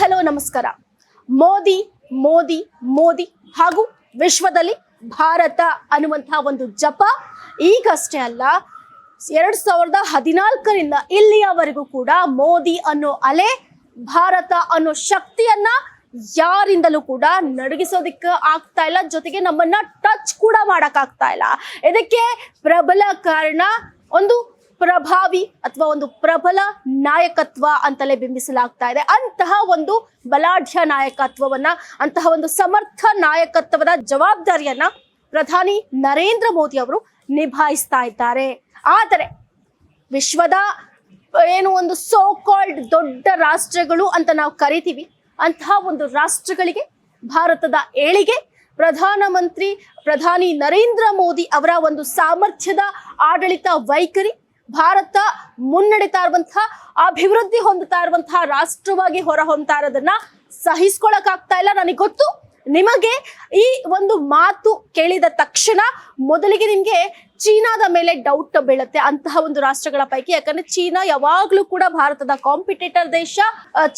Hello ನಮಸ್ಕಾರ. ಮೋದಿ ಮೋದಿ ಮೋದಿ ಹಾಗೂ ವಿಶ್ವದಲ್ಲಿ ಭಾರತ ಅನ್ನುವಂತಹ ಒಂದು ಜಪ ಈಗಷ್ಟೇ ಅಲ್ಲ, 2014ರಿಂದ ಇಲ್ಲಿಯವರೆಗೂ ಕೂಡ ಮೋದಿ ಅನ್ನೋ ಅಲೆ, ಭಾರತ ಅನ್ನೋ ಶಕ್ತಿಯನ್ನ ಯಾರಿಂದಲೂ ಕೂಡ ನಡಗಿಸೋದಿಕ್ಕೆ ಆಗ್ತಾ ಇಲ್ಲ, ಜೊತೆಗೆ ನಮ್ಮನ್ನ ಟಚ್ ಕೂಡ ಮಾಡಕ್ ಆಗ್ತಾ ಇಲ್ಲ. ಇದಕ್ಕೆ ಪ್ರಬಲ ಕಾರಣ ಒಂದು ಪ್ರಭಾವಿ ಅಥವಾ ಒಂದು ಪ್ರಬಲ ನಾಯಕತ್ವ ಅಂತಲೇ ಬಿಂಬಿಸಲಾಗ್ತಾ ಇದೆ. ಅಂತಹ ಒಂದು ಬಲಾಢ್ಯ ನಾಯಕತ್ವವನ್ನ, ಅಂತಹ ಒಂದು ಸಮರ್ಥ ನಾಯಕತ್ವದ ಜವಾಬ್ದಾರಿಯನ್ನ ಪ್ರಧಾನಿ ನರೇಂದ್ರ ಮೋದಿ ಅವರು ನಿಭಾಯಿಸ್ತಾ ಇದ್ದಾರೆ. ಆದರೆ ವಿಶ್ವದ ಏನು ಒಂದು ಸೋ ಕಾಲ್ಡ್ ದೊಡ್ಡ ರಾಷ್ಟ್ರಗಳು ಅಂತ ನಾವು ಕರಿತೀವಿ, ಅಂತಹ ಒಂದು ರಾಷ್ಟ್ರಗಳಿಗೆ ಭಾರತದ ಏಳಿಗೆ ಪ್ರಧಾನಿ ನರೇಂದ್ರ ಮೋದಿ ಅವರ ಒಂದು ಸಾಮರ್ಥ್ಯದ ಆಡಳಿತ ವೈಖರಿ, ಭಾರತ ಮುನ್ನಡೆತಾ ಇರುವಂತಹ, ಅಭಿವೃದ್ಧಿ ಹೊಂದುತ್ತಾ ಇರುವಂತಹ ರಾಷ್ಟ್ರವಾಗಿ ಹೊರ ಹೊಮ್ತಾ ಇರೋದನ್ನ ಸಹಿಸ್ಕೊಳಕ್ ಆಗ್ತಾ ಇಲ್ಲ. ನನಗೆ ಗೊತ್ತು, ನಿಮಗೆ ಈ ಒಂದು ಮಾತು ಕೇಳಿದ ತಕ್ಷಣ ಮೊದಲಿಗೆ ನಿಮ್ಗೆ ಚೀನಾದ ಮೇಲೆ ಡೌಟ್ ಬೀಳುತ್ತೆ, ಅಂತಹ ಒಂದು ರಾಷ್ಟ್ರಗಳ ಪೈಕಿ. ಯಾಕಂದ್ರೆ ಚೀನಾ ಯಾವಾಗ್ಲೂ ಕೂಡ ಭಾರತದ ಕಾಂಪಿಟೇಟರ್ ದೇಶ,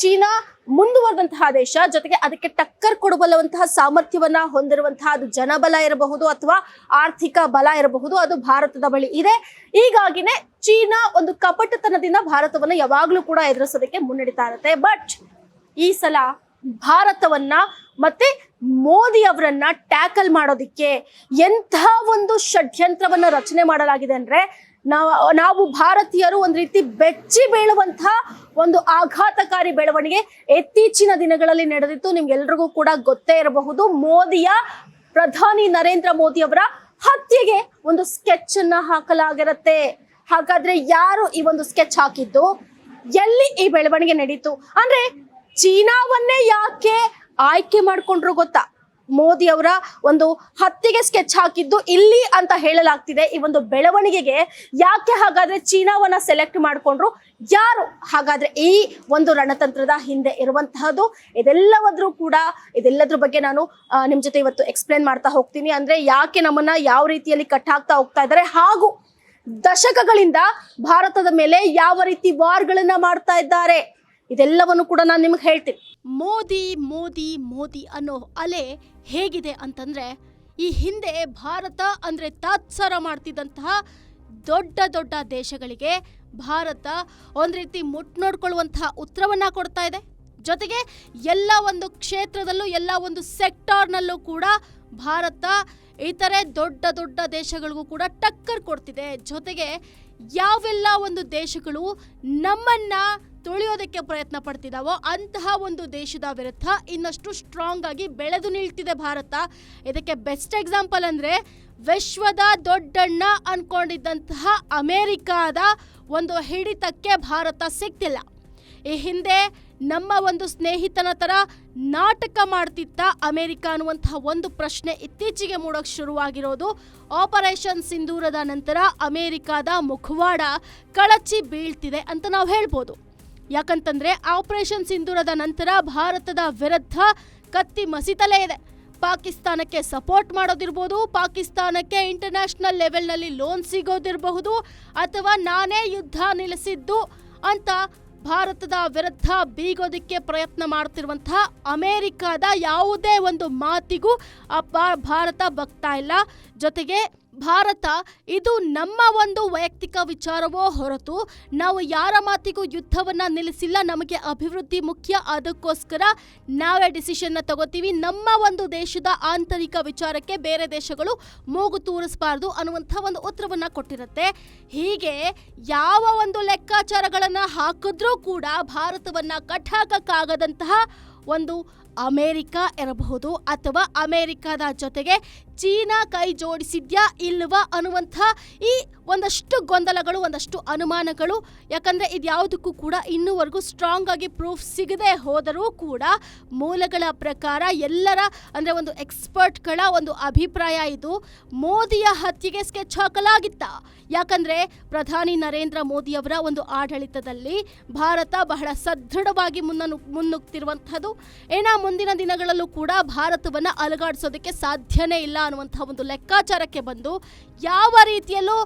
ಚೀನಾ ಮುಂದುವರೆದಂತಹ ದೇಶ, ಜೊತೆಗೆ ಅದಕ್ಕೆ ಟಕ್ಕರ್ ಕೊಡಬಲ್ಲುವಂತಹ ಸಾಮರ್ಥ್ಯವನ್ನ ಹೊಂದಿರುವಂತಹ ಅದು ಜನಬಲ ಇರಬಹುದು ಅಥವಾ ಆರ್ಥಿಕ ಬಲ ಇರಬಹುದು, ಅದು ಭಾರತದ ಬಳಿ ಇದೆ. ಹೀಗಾಗಿನೇ ಚೀನಾ ಒಂದು ಕಪಟತನದಿಂದ ಭಾರತವನ್ನ ಯಾವಾಗ್ಲೂ ಕೂಡ ಎದುರಿಸೋದಕ್ಕೆ ಮುನ್ನಡಿತಾ ಇರುತ್ತೆ. ಬಟ್ ಈ ಸಲ ಭಾರತವನ್ನ ಮತ್ತೆ ಮೋದಿ ಅವರನ್ನ ಟ್ಯಾಕಲ್ ಮಾಡೋದಿಕ್ಕೆ ಎಂತಹ ಒಂದು ಷಡ್ಯಂತ್ರವನ್ನ ರಚನೆ ಮಾಡಲಾಗಿದೆ ಅಂದ್ರೆ, ನಾವು ಭಾರತೀಯರು ಒಂದ್ ರೀತಿ ಬೆಚ್ಚಿ ಬೀಳುವಂತಹ ಒಂದು ಆಘಾತಕಾರಿ ಬೆಳವಣಿಗೆ ಇತ್ತೀಚಿನ ದಿನಗಳಲ್ಲಿ ನಡೆದಿತ್ತು. ನಿಮ್ಗೆಲ್ರಿಗೂ ಕೂಡ ಗೊತ್ತೇ ಇರಬಹುದು. ಪ್ರಧಾನಿ ನರೇಂದ್ರ ಮೋದಿ ಅವರ ಹತ್ಯೆಗೆ ಒಂದು ಸ್ಕೆಚ್ ಅನ್ನ ಹಾಕಲಾಗಿರುತ್ತೆ. ಹಾಗಾದ್ರೆ ಯಾರು ಈ ಒಂದು ಸ್ಕೆಚ್ ಹಾಕಿದ್ದು? ಎಲ್ಲಿ ಈ ಬೆಳವಣಿಗೆ ನಡೀತು? ಅಂದ್ರೆ ಚೀನಾವನ್ನೇ ಯಾಕೆ ಆಯ್ಕೆ ಮಾಡ್ಕೊಂಡ್ರು ಗೊತ್ತಾ? ಮೋದಿ ಅವರ ಒಂದು ಹತ್ಯೆಗೆ ಸ್ಕೆಚ್ ಹಾಕಿದ್ದು ಇಲ್ಲಿ ಅಂತ ಹೇಳಲಾಗ್ತಿದೆ. ಈ ಒಂದು ಬೆಳವಣಿಗೆಗೆ ಯಾಕೆ ಹಾಗಾದ್ರೆ ಚೀನಾವನ್ನ ಸೆಲೆಕ್ಟ್ ಮಾಡ್ಕೊಂಡ್ರು? ಯಾರು ಹಾಗಾದ್ರೆ ಈ ಒಂದು ರಣತಂತ್ರದ ಹಿಂದೆ ಇರುವಂತಹದ್ದು? ಇದೆಲ್ಲದ್ರ ಬಗ್ಗೆ ನಾನು ನಿಮ್ ಜೊತೆ ಇವತ್ತು ಎಕ್ಸ್ಪ್ಲೇನ್ ಮಾಡ್ತಾ ಹೋಗ್ತೀನಿ. ಅಂದ್ರೆ ಯಾಕೆ ನಮ್ಮನ್ನ ಯಾವ ರೀತಿಯಲ್ಲಿ ಕಟ್ ಹಾಕ್ತಾ ಹೋಗ್ತಾ ಇದ್ದಾರೆ, ಹಾಗೂ ದಶಕಗಳಿಂದ ಭಾರತದ ಮೇಲೆ ಯಾವ ರೀತಿ ವಾರ್ಗಳನ್ನ ಮಾಡ್ತಾ ಇದ್ದಾರೆ, ಇದೆಲ್ಲವನ್ನು ಕೂಡ ನಾನು ನಿಮ್ಗೆ ಹೇಳ್ತೀನಿ. ಮೋದಿ ಮೋದಿ ಮೋದಿ ಅನ್ನೋ ಅಲೆ ಹೇಗಿದೆ ಅಂತಂದ್ರೆ, ಈ ಹಿಂದೆ ಭಾರತ ಅಂದ್ರೆ ತಾತ್ಸಾರ ಮಾಡ್ತಿದ್ದಂತಹ ದೊಡ್ಡ ದೊಡ್ಡ ದೇಶಗಳಿಗೆ ಭಾರತ ಒಂದ್ ರೀತಿ ನೋಡ್ಕೊಳ್ಳುವಂತಹ ಉತ್ತರವನ್ನ ಕೊಡ್ತಾ ಇದೆ. ಜೊತೆಗೆ ಎಲ್ಲ ಒಂದು ಕ್ಷೇತ್ರದಲ್ಲೂ, ಎಲ್ಲ ಒಂದು ಸೆಕ್ಟಾರ್ನಲ್ಲೂ ಕೂಡ ಭಾರತ ಇತರೆ ದೊಡ್ಡ ದೊಡ್ಡ ದೇಶಗಳಿಗೂ ಕೂಡ ಟಕ್ಕರ್ ಕೊಡ್ತಿದೆ. ಜೊತೆಗೆ ಯಾವೆಲ್ಲ ಒಂದು ದೇಶಗಳು ನಮ್ಮನ್ನ ತುಳಿಯೋದಕ್ಕೆ ಪ್ರಯತ್ನ ಪಡ್ತಿದ್ದಾವೋ ಅಂತಹ ಒಂದು ದೇಶದ ವಿರುದ್ಧ ಇನ್ನಷ್ಟು ಸ್ಟ್ರಾಂಗ್ ಆಗಿ ಬೆಳೆದು ನಿಲ್ತಿದೆ ಭಾರತ. ಇದಕ್ಕೆ ಬೆಸ್ಟ್ ಎಕ್ಸಾಂಪಲ್ ಅಂದ್ರೆ, ವಿಶ್ವದ ದೊಡ್ಡಣ್ಣ ಅನ್ಕೊಂಡಿದ್ದಂತಹ ಅಮೆರಿಕಾದ ಒಂದು ಹಿಡಿತಕ್ಕೆ ಭಾರತ ಸಿಗ್ತಿಲ್ಲ. ಈ ಹಿಂದೆ ನಮ್ಮ ಒಂದು ಸ್ನೇಹಿತನ ತರ ನಾಟಕ ಮಾಡ್ತಿತ್ತ ಅಮೆರಿಕ ಅನ್ನುವಂತಹ ಒಂದು ಪ್ರಶ್ನೆ ಇತ್ತೀಚೆಗೆ ಮೂಡೋಕೆ ಶುರುವಾಗಿರೋದು ಆಪರೇಷನ್ ಸಿಂಧೂರದ ನಂತರ ಅಮೆರಿಕಾದ ಮುಖವಾಡ ಕಳಚಿ ಬೀಳ್ತಿದೆ ಅಂತ ನಾವು ಹೇಳ್ಬೋದು. ಯಾಕಂತಂದ್ರೆ ಆಪರೇಷನ್ ಸಿಂಧೂರದ ನಂತರ ಭಾರತದ ವಿರುದ್ಧ ಕತ್ತಿ ಮಸಿತಲೇ ಇದೆ. ಪಾಕಿಸ್ತಾನಕ್ಕೆ ಸಪೋರ್ಟ್ ಮಾಡೋದಿರ್ಬೋದು, ಪಾಕಿಸ್ತಾನಕ್ಕೆ ಇಂಟರ್ನ್ಯಾಷನಲ್ ಲೆವೆಲ್ನಲ್ಲಿ ಲೋನ್ ಸಿಗೋದಿರಬಹುದು, ಅಥವಾ ನಾನೇ ಯುದ್ಧ ನಿಲ್ಲಿಸಿದ್ದು ಅಂತ ಭಾರತದ ವಿರುದ್ಧ ಬೀಗೋದಕ್ಕೆ ಪ್ರಯತ್ನ ಮಾಡ್ತಿರುವಂತಹ ಅಮೆರಿಕದ ಯಾವುದೇ ಒಂದು ಮಾತಿಗೂ ಭಾರತ ಬಗ್ತಾ ಇಲ್ಲ. ಜೊತೆಗೆ ಭಾರತ ಇದು ನಮ್ಮ ಒಂದು ವೈಯಕ್ತಿಕ ವಿಚಾರವೋ ಹೊರತು ನಾವು ಯಾರ ಮಾತಿಗೂ ಯುದ್ಧವನ್ನ ನಿಲ್ಲಿಸಿಲ್ಲ. ನಮಗೆ ಅಭಿವೃದ್ಧಿ ಮುಖ್ಯ, ಅದಕ್ಕೋಸ್ಕರ ನಾವೇ ಡಿಸಿಷನ್ನ ತಗೋತೀವಿ. ನಮ್ಮ ಒಂದು ದೇಶದ ಆಂತರಿಕ ವಿಚಾರಕ್ಕೆ ಬೇರೆ ದೇಶಗಳು ಮೂಗು ತೂರಿಸಬಾರ್ದು ಅನ್ನುವಂಥ ಒಂದು ಉತ್ತರವನ್ನ ಕೊಟ್ಟಿರುತ್ತೆ. ಹೀಗೆ ಯಾವ ಒಂದು ಲೆಕ್ಕಾಚಾರಗಳನ್ನ ಹಾಕಿದ್ರೂ ಕೂಡ ಭಾರತವನ್ನ ಕಟ್ಟಾಕಕ್ಕಾಗದಂತಹ ಒಂದು ಅಮೆರಿಕ ಇರಬಹುದು, ಅಥವಾ ಅಮೆರಿಕದ ಜೊತೆಗೆ ಚೀನಾ ಕೈ ಜೋಡಿಸಿದ್ಯಾ ಇಲ್ವಾ ಅನ್ನುವಂಥ ಈ ಒಂದಷ್ಟು ಗೊಂದಲಗಳು, ಒಂದಷ್ಟು ಅನುಮಾನಗಳು. ಯಾಕಂದ್ರೆ ಇದ್ಯಾವುದಕ್ಕೂ ಕೂಡ ಇನ್ನೂವರೆಗೂ ಸ್ಟ್ರಾಂಗ್ ಆಗಿ ಪ್ರೂಫ್ ಸಿಗದೆ ಹೋದರೂ ಕೂಡ ಮೂಲಗಳ ಪ್ರಕಾರ, ಎಲ್ಲರ ಅಂದ್ರೆ ಒಂದು ಎಕ್ಸ್ಪರ್ಟ್ಗಳ ಒಂದು ಅಭಿಪ್ರಾಯ ಇದು, ಮೋದಿಯ ಹತ್ಯೆಗೆ ಸ್ಕೆಚ್ ಹಾಕಲಾಗಿತ್ತ. ಯಾಕಂದ್ರೆ ಪ್ರಧಾನಿ ನರೇಂದ್ರ ಮೋದಿ ಅವರ ಒಂದು ಆಡಳಿತದಲ್ಲಿ ಭಾರತ ಬಹಳ ಸದೃಢವಾಗಿ ಮುನ್ನುಗ್ತಿರುವಂಥದ್ದು. ಮುಂದಿನ ದಿನಗಳಲ್ಲೂ ಕೂಡ ಭಾರತವನ್ನ ಅಲುಗಾಡಿಸೋದಕ್ಕೆ ಸಾಧ್ಯನೇ ಇಲ್ಲ ಅನ್ನುವಂಥ ಒಂದು ಲೆಕ್ಕಾಚಾರಕ್ಕೆ ಬಂದು ಯಾವ ರೀತಿಯಲ್ಲೂ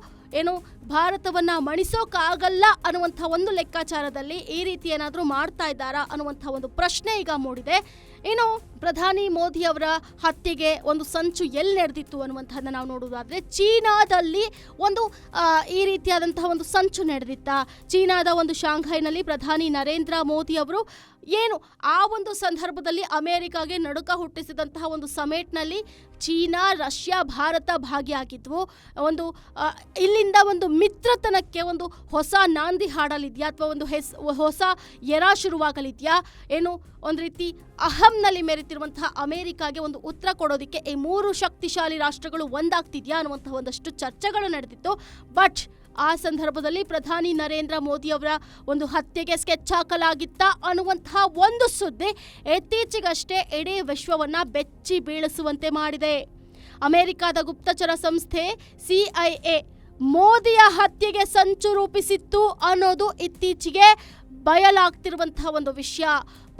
ಭಾರತವನ್ನ ಮಣಿಸೋಕ್ಕಾಗಲ್ಲ ಅನ್ನುವಂಥ ಒಂದು ಲೆಕ್ಕಾಚಾರದಲ್ಲಿ ಈ ರೀತಿ ಏನಾದರೂ ಮಾಡ್ತಾ ಇದ್ದಾರಾ ಅನ್ನುವಂಥ ಒಂದು ಪ್ರಶ್ನೆ ಈಗ ಮೂಡಿದೆ. ಇನ್ನು ಪ್ರಧಾನಿ ಮೋದಿ ಅವರ ಹತ್ಯೆಗೆ ಒಂದು ಸಂಚು ಎಲ್ಲಿ ನಡೆದಿತ್ತು ಅನ್ನುವಂಥದ್ದನ್ನ ನಾವು ನೋಡುವುದಾದ್ರೆ ಚೀನಾದಲ್ಲಿ ಒಂದು ಈ ರೀತಿಯಾದಂತಹ ಒಂದು ಸಂಚು ನಡೆದಿತ್ತ. ಚೀನಾದ ಒಂದು ಶಾಂಘೈನಲ್ಲಿ ಪ್ರಧಾನಿ ನರೇಂದ್ರ ಮೋದಿ ಅವರು ಏನು ಆ ಒಂದು ಸಂದರ್ಭದಲ್ಲಿ ಅಮೆರಿಕಾಗೆ ನಡುಕ ಹುಟ್ಟಿಸಿದಂತಹ ಒಂದು ಸಮಿಟ್ನಲ್ಲಿ ಚೀನಾ, ರಷ್ಯಾ, ಭಾರತ ಭಾಗಿಯಾಗಿದ್ವು. ಒಂದು ಇಲ್ಲಿಂದ ಒಂದು ಮಿತ್ರತನಕ್ಕೆ ಒಂದು ಹೊಸ ನಾಂದಿ ಹಾಡಲಿದೆಯಾ ಅಥವಾ ಒಂದು ಹೊಸ ಎರ ಶುರುವಾಗಲಿದೆಯಾ? ಏನು ಒಂದು ರೀತಿ ಅಹಂನಲ್ಲಿ ಮೆರೆತಿರುವಂತಹ ಅಮೆರಿಕಾಗೆ ಒಂದು ಉತ್ತರ ಕೊಡೋದಕ್ಕೆ ಈ 3 ಶಕ್ತಿಶಾಲಿ ರಾಷ್ಟ್ರಗಳು ಒಂದಾಗ್ತಿದೆಯಾ ಅನ್ನುವಂತಹ ಒಂದಷ್ಟು ಚರ್ಚೆಗಳು ನಡೆದಿತ್ತು. ಬಟ್ ಆ ಸಂದರ್ಭದಲ್ಲಿ ಪ್ರಧಾನಿ ನರೇಂದ್ರ ಮೋದಿ ಅವರ ಒಂದು ಹತ್ಯೆಗೆ ಸ್ಕೆಚ್ ಹಾಕಲಾಗಿತ್ತ ಅನ್ನುವಂತಹ ಒಂದು ಸುದ್ದಿ ಇತ್ತೀಚೆಗಷ್ಟೇ ಇಡೀ ವಿಶ್ವವನ್ನ ಬೆಚ್ಚಿ ಬೀಳಿಸುವಂತೆ ಮಾಡಿದೆ. ಅಮೆರಿಕದ ಗುಪ್ತಚರ ಸಂಸ್ಥೆ CIA ಮೋದಿಯ ಹತ್ಯೆಗೆ ಸಂಚು ರೂಪಿಸಿತ್ತು ಅನ್ನೋದು ಇತ್ತೀಚೆಗೆ ಬಯಲಾಗ್ತಿರುವಂತಹ ಒಂದು ವಿಷಯ.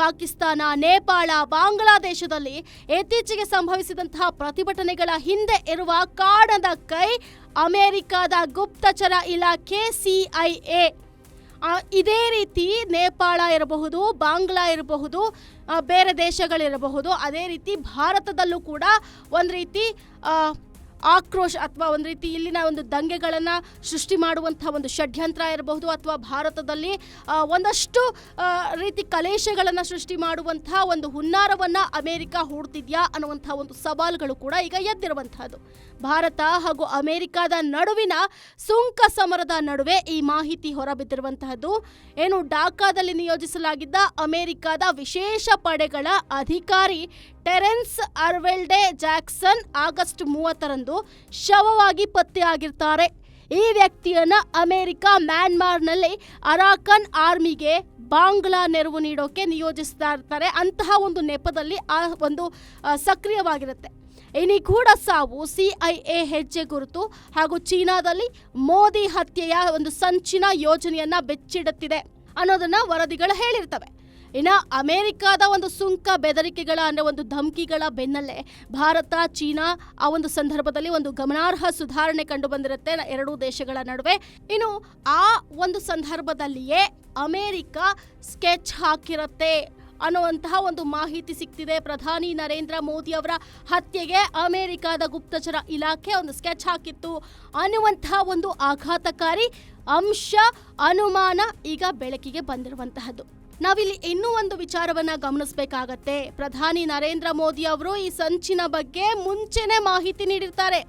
ಪಾಕಿಸ್ತಾನ, ನೇಪಾಳ, ಬಾಂಗ್ಲಾದೇಶದಲ್ಲಿ ಇತ್ತೀಚೆಗೆ ಸಂಭವಿಸಿದಂತಹ ಪ್ರತಿಭಟನೆಗಳ ಹಿಂದೆ ಇರುವ ಕಾಣದ ಕೈ ಅಮೆರಿಕದ ಗುಪ್ತಚರ ಇಲಾಖೆ CIA. ಇದೇ ರೀತಿ ನೇಪಾಳ ಇರಬಹುದು, ಬಾಂಗ್ಲಾ ಇರಬಹುದು, ಬೇರೆ ದೇಶಗಳಿರಬಹುದು, ಅದೇ ರೀತಿ ಭಾರತದಲ್ಲೂ ಕೂಡ ಒಂದು ರೀತಿ ಆಕ್ರೋಶ ಅಥವಾ ಒಂದು ರೀತಿ ಇಲ್ಲಿನ ಒಂದು ದಂಗೆಗಳನ್ನು ಸೃಷ್ಟಿ ಮಾಡುವಂಥ ಒಂದು ಷಡ್ಯಂತ್ರ ಇರಬಹುದು, ಅಥವಾ ಭಾರತದಲ್ಲಿ ಒಂದಷ್ಟು ರೀತಿ ಕಲೇಶಗಳನ್ನು ಸೃಷ್ಟಿ ಮಾಡುವಂಥ ಒಂದು ಹುನ್ನಾರವನ್ನು ಅಮೆರಿಕ ಹೂಡ್ತಿದ್ಯಾ ಅನ್ನುವಂಥ ಒಂದು ಸವಾಲುಗಳು ಕೂಡ ಈಗ ಎದ್ದಿರುವಂಥದ್ದು. ಭಾರತ ಹಾಗೂ ಅಮೆರಿಕದ ನಡುವಿನ ಸುಂಕ ಸಮರದ ನಡುವೆ ಈ ಮಾಹಿತಿ ಹೊರಬಿದ್ದಿರುವಂತಹದ್ದು. ಏನು ಢಾಕಾದಲ್ಲಿ ನಿಯೋಜಿಸಲಾಗಿದ್ದ ಅಮೆರಿಕದ ವಿಶೇಷ ಪಡೆಗಳ ಅಧಿಕಾರಿ ಟೆರೆನ್ಸ್ ಅರ್ವೆಲ್ಡೆ ಜಾಕ್ಸನ್ ಆಗಸ್ಟ್ 30ರಂದು ಶವವಾಗಿ ಪತ್ತೆಯಾಗಿರ್ತಾರೆ. ಈ ವ್ಯಕ್ತಿಯನ್ನ ಅಮೆರಿಕ ಮ್ಯಾನ್ಮಾರ್ನಲ್ಲಿ ಅರಾಕನ್ ಆರ್ಮಿಗೆ ಬಾಂಗ್ಲಾ ನೆರವು ನೀಡೋಕೆ ನಿಯೋಜಿಸ್ತಾ ಇರ್ತಾರೆ. ಅಂತಹ ಒಂದು ನೆಪದಲ್ಲಿ ಆ ಒಂದು ಸಕ್ರಿಯವಾಗಿರುತ್ತೆ. ಈ ನಿಗೂಢ ಸಾವು CIA ಹೆಜ್ಜೆ ಗುರುತು ಹಾಗೂ ಚೀನಾದಲ್ಲಿ ಮೋದಿ ಹತ್ಯೆಯ ಒಂದು ಸಂಚಿನ ಯೋಜನೆಯನ್ನ ಬೆಚ್ಚಿಡುತ್ತಿದೆ ಅನ್ನೋದನ್ನ ವರದಿಗಳು ಹೇಳಿರ್ತವೆ. ಇನ್ನು ಅಮೆರಿಕದ ಒಂದು ಸುಂಕ ಬೆದರಿಕೆಗಳ ಅಂದರೆ ಒಂದು ಧಮಕಿಗಳ ಬೆನ್ನಲ್ಲೇ ಭಾರತ, ಚೀನಾ ಆ ಒಂದು ಸಂದರ್ಭದಲ್ಲಿ ಒಂದು ಗಮನಾರ್ಹ ಸುಧಾರಣೆ ಕಂಡು ಬಂದಿರುತ್ತೆ ಎರಡೂ ದೇಶಗಳ ನಡುವೆ. ಇನ್ನು ಆ ಒಂದು ಸಂದರ್ಭದಲ್ಲಿಯೇ ಅಮೆರಿಕ ಸ್ಕೆಚ್ ಹಾಕಿರುತ್ತೆ ಅನ್ನುವಂತಹ ಒಂದು ಮಾಹಿತಿ ಸಿಗ್ತಿದೆ. ಪ್ರಧಾನಿ ನರೇಂದ್ರ ಮೋದಿ ಅವರ ಹತ್ಯೆಗೆ ಅಮೆರಿಕದ ಗುಪ್ತಚರ ಇಲಾಖೆ ಒಂದು ಸ್ಕೆಚ್ ಹಾಕಿತ್ತು ಅನ್ನುವಂತಹ ಒಂದು ಆಘಾತಕಾರಿ ಅಂಶ, ಅನುಮಾನ ಈಗ ಬೆಳಕಿಗೆ ಬಂದಿರುವಂತಹದ್ದು. ನಾವಿಲ್ಲಿ ಇನ್ನೂ ಒಂದು ವಿಚಾರವನ್ನ ಗಮನಿಸಬೇಕಾಗತ್ತೆ. ಪ್ರಧಾನಿ ನರೇಂದ್ರ ಮೋದಿ ಅವರು ಈ ಸಂಚಿನ ಬಗ್ಗೆ ಮುಂಚೆನೆ ಮಾಹಿತಿ ನೀಡಿರ್ತಾರೆ.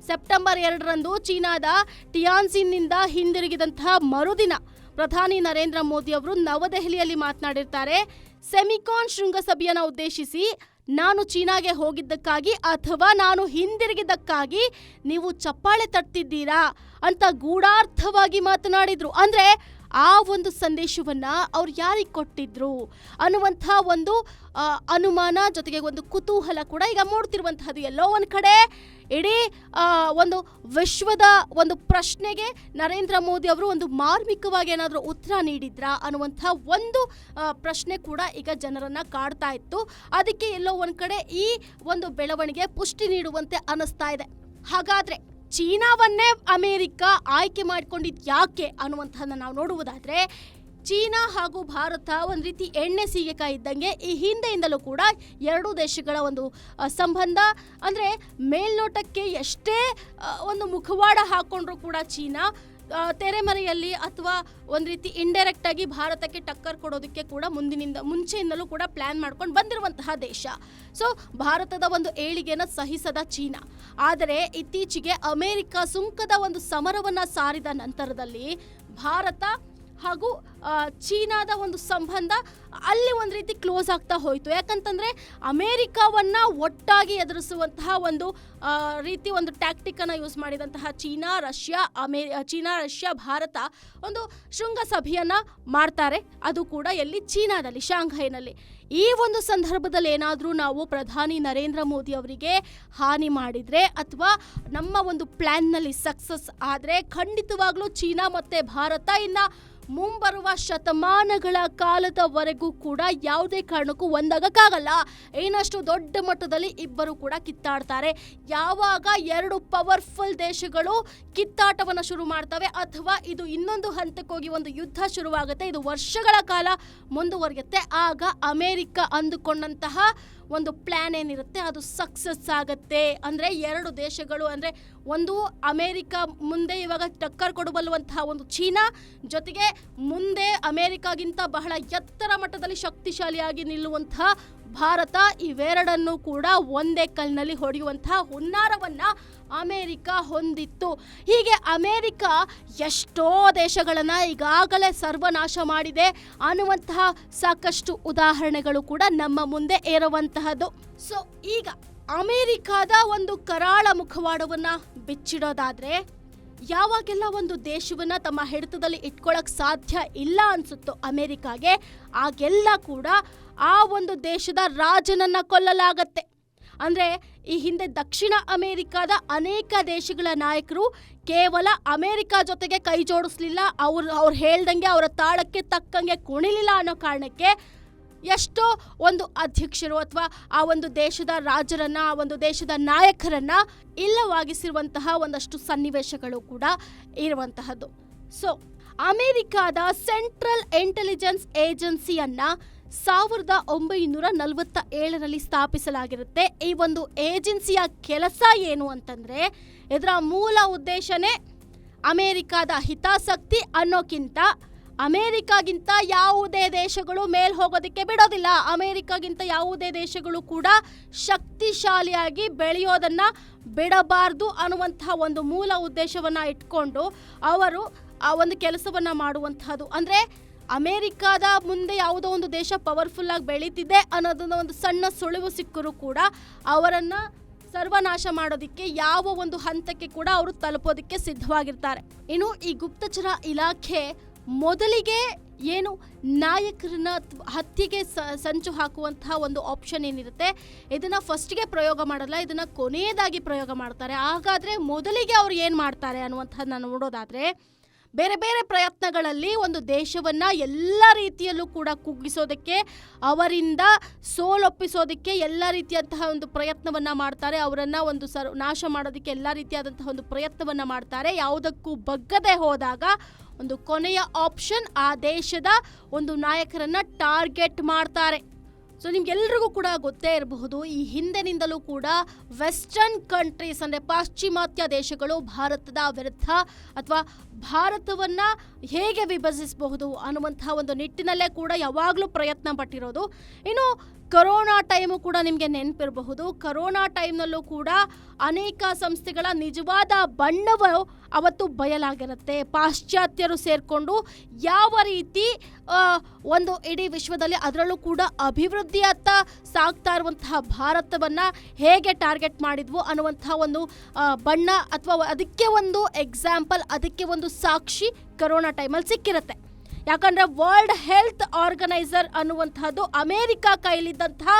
ಸೆಪ್ಟೆಂಬರ್ 2ರಂದು ಚೀನಾದ ಟಿಯಾನ್ಜಿನ್ನಿಂದ ಹಿಂದಿರುಗಿದಂತಹ ಮರುದಿನ ಪ್ರಧಾನಿ ನರೇಂದ್ರ ಮೋದಿ ಅವರು ನವದೆಹಲಿಯಲ್ಲಿ ಮಾತನಾಡಿರ್ತಾರೆ. ಸೆಮಿಕಾನ್ ಶೃಂಗಸಭೆಯನ್ನು ಉದ್ದೇಶಿಸಿ, ನಾನು ಚೀನಾಗೆ ಹೋಗಿದ್ದಕ್ಕಾಗಿ ಅಥವಾ ನಾನು ಹಿಂದಿರುಗಿದ್ದಕ್ಕಾಗಿ ನೀವು ಚಪ್ಪಾಳೆ ತಟ್ಟಿದ್ದೀರಾ ಅಂತ ಗೂಢಾರ್ಥವಾಗಿ ಮಾತನಾಡಿದ್ರು. ಅಂದ್ರೆ ಆ ಒಂದು ಸಂದೇಶವನ್ನ ಅವ್ರು ಯಾರಿಗೆ ಕೊಟ್ಟಿದ್ರು ಅನ್ನುವಂಥ ಒಂದು ಅನುಮಾನ ಜೊತೆಗೆ ಒಂದು ಕುತೂಹಲ ಕೂಡ ಈಗ ಮೂಡ್ತಿರುವಂತಹದ್ದು. ಎಲ್ಲೋ ಒಂದು ಕಡೆ ಇಡೀ ಒಂದು ವಿಶ್ವದ ಒಂದು ಪ್ರಶ್ನೆಗೆ ನರೇಂದ್ರ ಮೋದಿ ಅವರು ಒಂದು ಮಾರ್ಮಿಕವಾಗಿ ಏನಾದರೂ ಉತ್ತರ ನೀಡಿದ್ರಾ ಅನ್ನುವಂಥ ಒಂದು ಪ್ರಶ್ನೆ ಕೂಡ ಈಗ ಜನರನ್ನ ಕಾಡ್ತಾ ಇತ್ತು. ಅದಕ್ಕೆ ಎಲ್ಲೋ ಒಂದು ಕಡೆ ಈ ಒಂದು ಬೆಳವಣಿಗೆ ಪುಷ್ಟಿ ನೀಡುವಂತೆ ಅನ್ನಿಸ್ತಾ ಇದೆ. ಹಾಗಾದ್ರೆ ಚೀನಾವನ್ನೇ ಅಮೆರಿಕ ಆಯ್ಕೆ ಮಾಡಿಕೊಂಡಿದ್ದು ಯಾಕೆ ಅನ್ನುವಂಥದ್ದನ್ನ ನಾವು ನೋಡುವುದಾದ್ರೆ, ಚೀನಾ ಹಾಗೂ ಭಾರತ ಒಂದು ರೀತಿ ಎಣ್ಣೆ ಸೀಗೆಕಾಯಿ ಇದ್ದಂಗೆ ಈ ಹಿಂದೆಯಿಂದಲೂ ಕೂಡ ಎರಡೂ ದೇಶಗಳ ಒಂದು ಸಂಬಂಧ ಅಂದರೆ ಮೇಲ್ನೋಟಕ್ಕೆ ಎಷ್ಟೇ ಒಂದು ಮುಖವಾಡ ಹಾಕೊಂಡ್ರೂ ಕೂಡ ಚೀನಾ ತೆರೆಮರೆಯಲ್ಲಿ ಅಥವಾ ಒಂದು ರೀತಿ ಇಂಡೈರೆಕ್ಟ್ ಆಗಿ ಭಾರತಕ್ಕೆ ಟಕ್ಕರ್ ಕೊಡೋದಕ್ಕೆ ಕೂಡ ಮುಂಚೆಯಿಂದಲೂ ಕೂಡ ಪ್ಲಾನ್ ಮಾಡ್ಕೊಂಡು ಬಂದಿರುವಂತಹ ದೇಶ. ಸೊ ಭಾರತದ ಒಂದು ಏಳಿಗೆನ ಸಹಿಸದ ಚೀನಾ, ಆದರೆ ಇತ್ತೀಚೆಗೆ ಅಮೆರಿಕ ಸುಂಕದ ಒಂದು ಸಮರವನ್ನ ಸಾರಿದ ನಂತರದಲ್ಲಿ ಭಾರತ ಹಾಗೂ ಚೀನಾದ ಒಂದು ಸಂಬಂಧ ಅಲ್ಲಿ ಒಂದು ರೀತಿ ಕ್ಲೋಸ್ ಆಗ್ತಾ ಹೋಯಿತು. ಯಾಕಂತಂದರೆ ಅಮೇರಿಕಾವನ್ನು ಒಟ್ಟಾಗಿ ಎದುರಿಸುವಂತಹ ಒಂದು ರೀತಿ ಒಂದು ಟ್ಯಾಕ್ಟಿಕನ್ನು ಯೂಸ್ ಮಾಡಿದಂತಹ ಚೀನಾ, ರಷ್ಯಾ, ಭಾರತ ಒಂದು ಶೃಂಗಸಭೆಯನ್ನು ಮಾಡ್ತಾರೆ. ಅದು ಕೂಡ ಎಲ್ಲಿ? ಚೀನಾದಲ್ಲಿ, ಶಾಂಘೈನಲ್ಲಿ. ಈ ಒಂದು ಸಂದರ್ಭದಲ್ಲಿ ಏನಾದರೂ ನಾವು ಪ್ರಧಾನಿ ನರೇಂದ್ರ ಮೋದಿ ಅವರಿಗೆ ಹಾನಿ ಮಾಡಿದರೆ ಅಥವಾ ನಮ್ಮ ಒಂದು ಪ್ಲ್ಯಾನ್ನಲ್ಲಿ ಸಕ್ಸಸ್ ಆದರೆ ಖಂಡಿತವಾಗ್ಲೂ ಚೀನಾ ಮತ್ತು ಭಾರತ ಇನ್ನು ಮುಂಬರುವ ಶತಮಾನಗಳ ಕಾಲದವರೆಗೂ ಕೂಡ ಯಾವುದೇ ಕಾರಣಕ್ಕೂ ಒಂದಾಗಕ್ಕಾಗಲ್ಲ. ಏನಷ್ಟು ದೊಡ್ಡ ಮಟ್ಟದಲ್ಲಿ ಇಬ್ಬರು ಕೂಡ ಕಿತ್ತಾಡ್ತಾರೆ. ಯಾವಾಗ ಎರಡು ಪವರ್ಫುಲ್ ದೇಶಗಳು ಕಿತ್ತಾಟವನ್ನು ಶುರು ಮಾಡ್ತವೆ ಅಥವಾ ಇದು ಇನ್ನೊಂದು ಹಂತಕ್ಕೆ ಹೋಗಿ ಒಂದು ಯುದ್ಧ ಶುರುವಾಗುತ್ತೆ, ಇದು ವರ್ಷಗಳ ಕಾಲ ಮುಂದುವರಿಯುತ್ತೆ, ಆಗ ಅಮೆರಿಕ ಅಂದುಕೊಂಡಂತಹ ಒಂದು ಪ್ಲಾನ್ ಏನಿರುತ್ತೆ ಅದು ಸಕ್ಸಸ್ ಆಗುತ್ತೆ. ಅಂದರೆ ಎರಡು ದೇಶಗಳು, ಅಂದರೆ ಒಂದು ಅಮೇರಿಕ ಮುಂದೆ ಇವಾಗ ಟಕ್ಕರ್ ಕೊಡಬಲ್ಲುವಂತಹ ಒಂದು ಚೀನಾ, ಜೊತೆಗೆ ಮುಂದೆ ಅಮೇರಿಕಾಗಿಂತ ಬಹಳ ಎತ್ತರ ಮಟ್ಟದಲ್ಲಿ ಶಕ್ತಿಶಾಲಿಯಾಗಿ ನಿಲ್ಲುವಂತಹ ಭಾರತ, ಇವೆರಡನ್ನು ಕೂಡ ಒಂದೇ ಕಲ್ಲಿನಲ್ಲಿ ಹೊಡೆಯುವಂತಹ ಹುನ್ನಾರವನ್ನ ಅಮೇರಿಕ ಹೊಂದಿತ್ತು. ಹೀಗೆ ಅಮೇರಿಕ ಎಷ್ಟೋ ದೇಶಗಳನ್ನ ಈಗಾಗಲೇ ಸರ್ವನಾಶ ಮಾಡಿದೆ ಅನ್ನುವಂತಹ ಸಾಕಷ್ಟು ಉದಾಹರಣೆಗಳು ಕೂಡ ನಮ್ಮ ಮುಂದೆ ಇರುವಂತಹದ್ದು. ಸೊ ಈಗ ಅಮೇರಿಕಾದ ಒಂದು ಕರಾಳ ಮುಖವಾಡವನ್ನ ಬಿಚ್ಚಿಡೋದಾದ್ರೆ, ಯಾವಾಗೆಲ್ಲ ಒಂದು ದೇಶವನ್ನ ತಮ್ಮ ಹಿಡಿತದಲ್ಲಿ ಇಟ್ಕೊಳ್ಳಕ್ ಸಾಧ್ಯ ಇಲ್ಲ ಅನ್ಸುತ್ತೋ ಅಮೇರಿಕಾಗೆ, ಆಗೆಲ್ಲ ಕೂಡ ಆ ಒಂದು ದೇಶದ ರಾಜನನ್ನ ಕೊಲ್ಲಲಾಗತ್ತೆ. ಅಂದರೆ ಈ ಹಿಂದೆ ದಕ್ಷಿಣ ಅಮೇರಿಕಾದ ಅನೇಕ ದೇಶಗಳ ನಾಯಕರು ಕೇವಲ ಅಮೇರಿಕ ಜೊತೆಗೆ ಕೈ ಜೋಡಿಸ್ಲಿಲ್ಲ, ಅವ್ರು ಹೇಳ್ದಂಗೆ ಅವರ ತಾಳಕ್ಕೆ ತಕ್ಕಂಗೆ ಕುಣಿಲಿಲ್ಲ ಅನ್ನೋ ಕಾರಣಕ್ಕೆ ಎಷ್ಟೋ ಒಂದು ಅಧ್ಯಕ್ಷರು ಅಥವಾ ಆ ಒಂದು ದೇಶದ ರಾಜರನ್ನ, ಆ ಒಂದು ದೇಶದ ನಾಯಕರನ್ನ ಇಲ್ಲವಾಗಿಸಿರುವಂತಹ ಒಂದಷ್ಟು ಸನ್ನಿವೇಶಗಳು ಕೂಡ ಇರುವಂತಹದ್ದು. ಸೊ ಅಮೇರಿಕಾದ ಸೆಂಟ್ರಲ್ ಇಂಟೆಲಿಜೆನ್ಸ್ ಏಜೆನ್ಸಿಯನ್ನ 1947ರಲ್ಲಿ ಸ್ಥಾಪಿಸಲಾಗಿರುತ್ತೆ. ಈ ಒಂದು ಏಜೆನ್ಸಿಯ ಕೆಲಸ ಏನು ಅಂತಂದ್ರೆ, ಇದರ ಮೂಲ ಉದ್ದೇಶನೇ ಅಮೇರಿಕಾದ ಹಿತಾಸಕ್ತಿ ಅನ್ನೋಕ್ಕಿಂತ ಅಮೇರಿಕಾಗಿಂತ ಯಾವುದೇ ದೇಶಗಳು ಮೇಲ್ ಹೋಗೋದಕ್ಕೆ ಬಿಡೋದಿಲ್ಲ, ಅಮೇರಿಕಾಗಿಂತ ಯಾವುದೇ ದೇಶಗಳು ಕೂಡ ಶಕ್ತಿಶಾಲಿಯಾಗಿ ಬೆಳೆಯೋದನ್ನ ಬಿಡಬಾರ್ದು ಅನ್ನುವಂತಹ ಒಂದು ಮೂಲ ಉದ್ದೇಶವನ್ನ ಇಟ್ಕೊಂಡು ಅವರು ಆ ಒಂದು ಕೆಲಸವನ್ನ ಮಾಡುವಂತಹದ್ದು. ಅಂದ್ರೆ ಅಮೇರಿಕಾದ ಮುಂದೆ ಯಾವುದೋ ಒಂದು ದೇಶ ಪವರ್ಫುಲ್ ಆಗಿ ಬೆಳೀತಿದೆ ಅನ್ನೋದನ್ನ ಒಂದು ಸಣ್ಣ ಸುಳಿವು ಸಿಕ್ಕರೂ ಕೂಡ ಅವರನ್ನ ಸರ್ವನಾಶ ಮಾಡೋದಕ್ಕೆ ಯಾವ ಒಂದು ಹಂತಕ್ಕೆ ಕೂಡ ಅವರು ತಲುಪೋದಕ್ಕೆ ಸಿದ್ಧವಾಗಿರ್ತಾರೆ. ಇನ್ನು ಈ ಗುಪ್ತಚರ ಇಲಾಖೆ ಮೊದಲಿಗೆ ಏನು ನಾಯಕರನ್ನ ಹತ್ಯೆಗೆ ಸಂಚು ಹಾಕುವಂತಹ ಒಂದು ಆಪ್ಷನ್ ಏನಿರುತ್ತೆ, ಇದನ್ನ ಫಸ್ಟ್ಗೆ ಪ್ರಯೋಗ ಮಾಡಲ್ಲ, ಇದನ್ನ ಕೊನೆಯದಾಗಿ ಪ್ರಯೋಗ ಮಾಡ್ತಾರೆ. ಹಾಗಾದ್ರೆ ಮೊದಲಿಗೆ ಅವ್ರು ಏನು ಮಾಡ್ತಾರೆ ಅನ್ನುವಂಥದ್ದನ್ನ ನೋಡೋದಾದ್ರೆ, ಬೇರೆ ಬೇರೆ ಪ್ರಯತ್ನಗಳಲ್ಲಿ ಒಂದು ದೇಶವನ್ನ ಎಲ್ಲ ರೀತಿಯಲ್ಲೂ ಕೂಡ ಕುಗ್ಗಿಸೋದಕ್ಕೆ, ಅವರಿಂದ ಸೋಲೊಪ್ಪಿಸೋದಕ್ಕೆ ಎಲ್ಲ ರೀತಿಯಂತಹ ಒಂದು ಪ್ರಯತ್ನವನ್ನ ಮಾಡ್ತಾರೆ. ಅವರನ್ನ ಒಂದು ನಾಶ ಮಾಡೋದಕ್ಕೆ ಎಲ್ಲ ರೀತಿಯಾದಂತಹ ಒಂದು ಪ್ರಯತ್ನವನ್ನ ಮಾಡ್ತಾರೆ. ಯಾವುದಕ್ಕೂ ಬಗ್ಗದೆ ಹೋದಾಗ ಒಂದು ಕೊನೆಯ ಆಪ್ಷನ್ ಆ ದೇಶದ ಒಂದು ನಾಯಕರನ್ನ ಟಾರ್ಗೆಟ್ ಮಾಡ್ತಾರೆ. ಸೊ ನಿಮ್ಗೆಲ್ರಿಗೂ ಕೂಡ ಗೊತ್ತೇ ಇರಬಹುದು, ಈ ಹಿಂದಿನಿಂದಲೂ ಕೂಡ ವೆಸ್ಟರ್ನ್ ಕಂಟ್ರೀಸ್ ಅಂದರೆ ಪಾಶ್ಚಿಮಾತ್ಯ ದೇಶಗಳು ಭಾರತದ ವಿರುದ್ಧ ಅಥವಾ ಭಾರತವನ್ನ ಹೇಗೆ ವಿಭಜಿಸಬಹುದು ಅನ್ನುವಂತಹ ಒಂದು ನಿಟ್ಟಿನಲ್ಲೇ ಕೂಡ ಯಾವಾಗಲೂ ಪ್ರಯತ್ನ ಪಟ್ಟಿರೋದು. ಇನ್ನು ಕೊರೋನಾ ಟೈಮು ಕೂಡ ನಿಮಗೆ ನೆನಪಿರಬಹುದು. ಕೊರೋನಾ ಟೈಮ್ನಲ್ಲೂ ಕೂಡ ಅನೇಕ ಸಂಸ್ಥೆಗಳ ನಿಜವಾದ ಬಣ್ಣವು ಅವತ್ತು ಬಯಲಾಗಿರುತ್ತೆ. ಪಾಶ್ಚಾತ್ಯರು ಸೇರಿಕೊಂಡು ಯಾವ ರೀತಿ ಒಂದು ಇಡೀ ವಿಶ್ವದಲ್ಲಿ ಅದರಲ್ಲೂ ಕೂಡ ಅಭಿವೃದ್ಧಿಯತ್ತ ಸಾಗ್ತಾ ಇರುವಂತಹ ಭಾರತವನ್ನು ಹೇಗೆ ಟಾರ್ಗೆಟ್ ಮಾಡಿದ್ವು ಅನ್ನುವಂತಹ ಒಂದು ಬಣ್ಣ ಅಥವಾ ಅದಕ್ಕೆ ಒಂದು ಎಕ್ಸಾಂಪಲ್, ಅದಕ್ಕೆ ಒಂದು ಸಾಕ್ಷಿ ಕೊರೋನಾ ಟೈಮಲ್ಲಿ ಸಿಕ್ಕಿರುತ್ತೆ. ಯಾಕಂದರೆ ವರ್ಲ್ಡ್ ಹೆಲ್ತ್ ಆರ್ಗನೈಸರ್ ಅನ್ನುವಂತಹದ್ದು ಅಮೇರಿಕಾ ಕೈಲಿದ್ದಂತಹ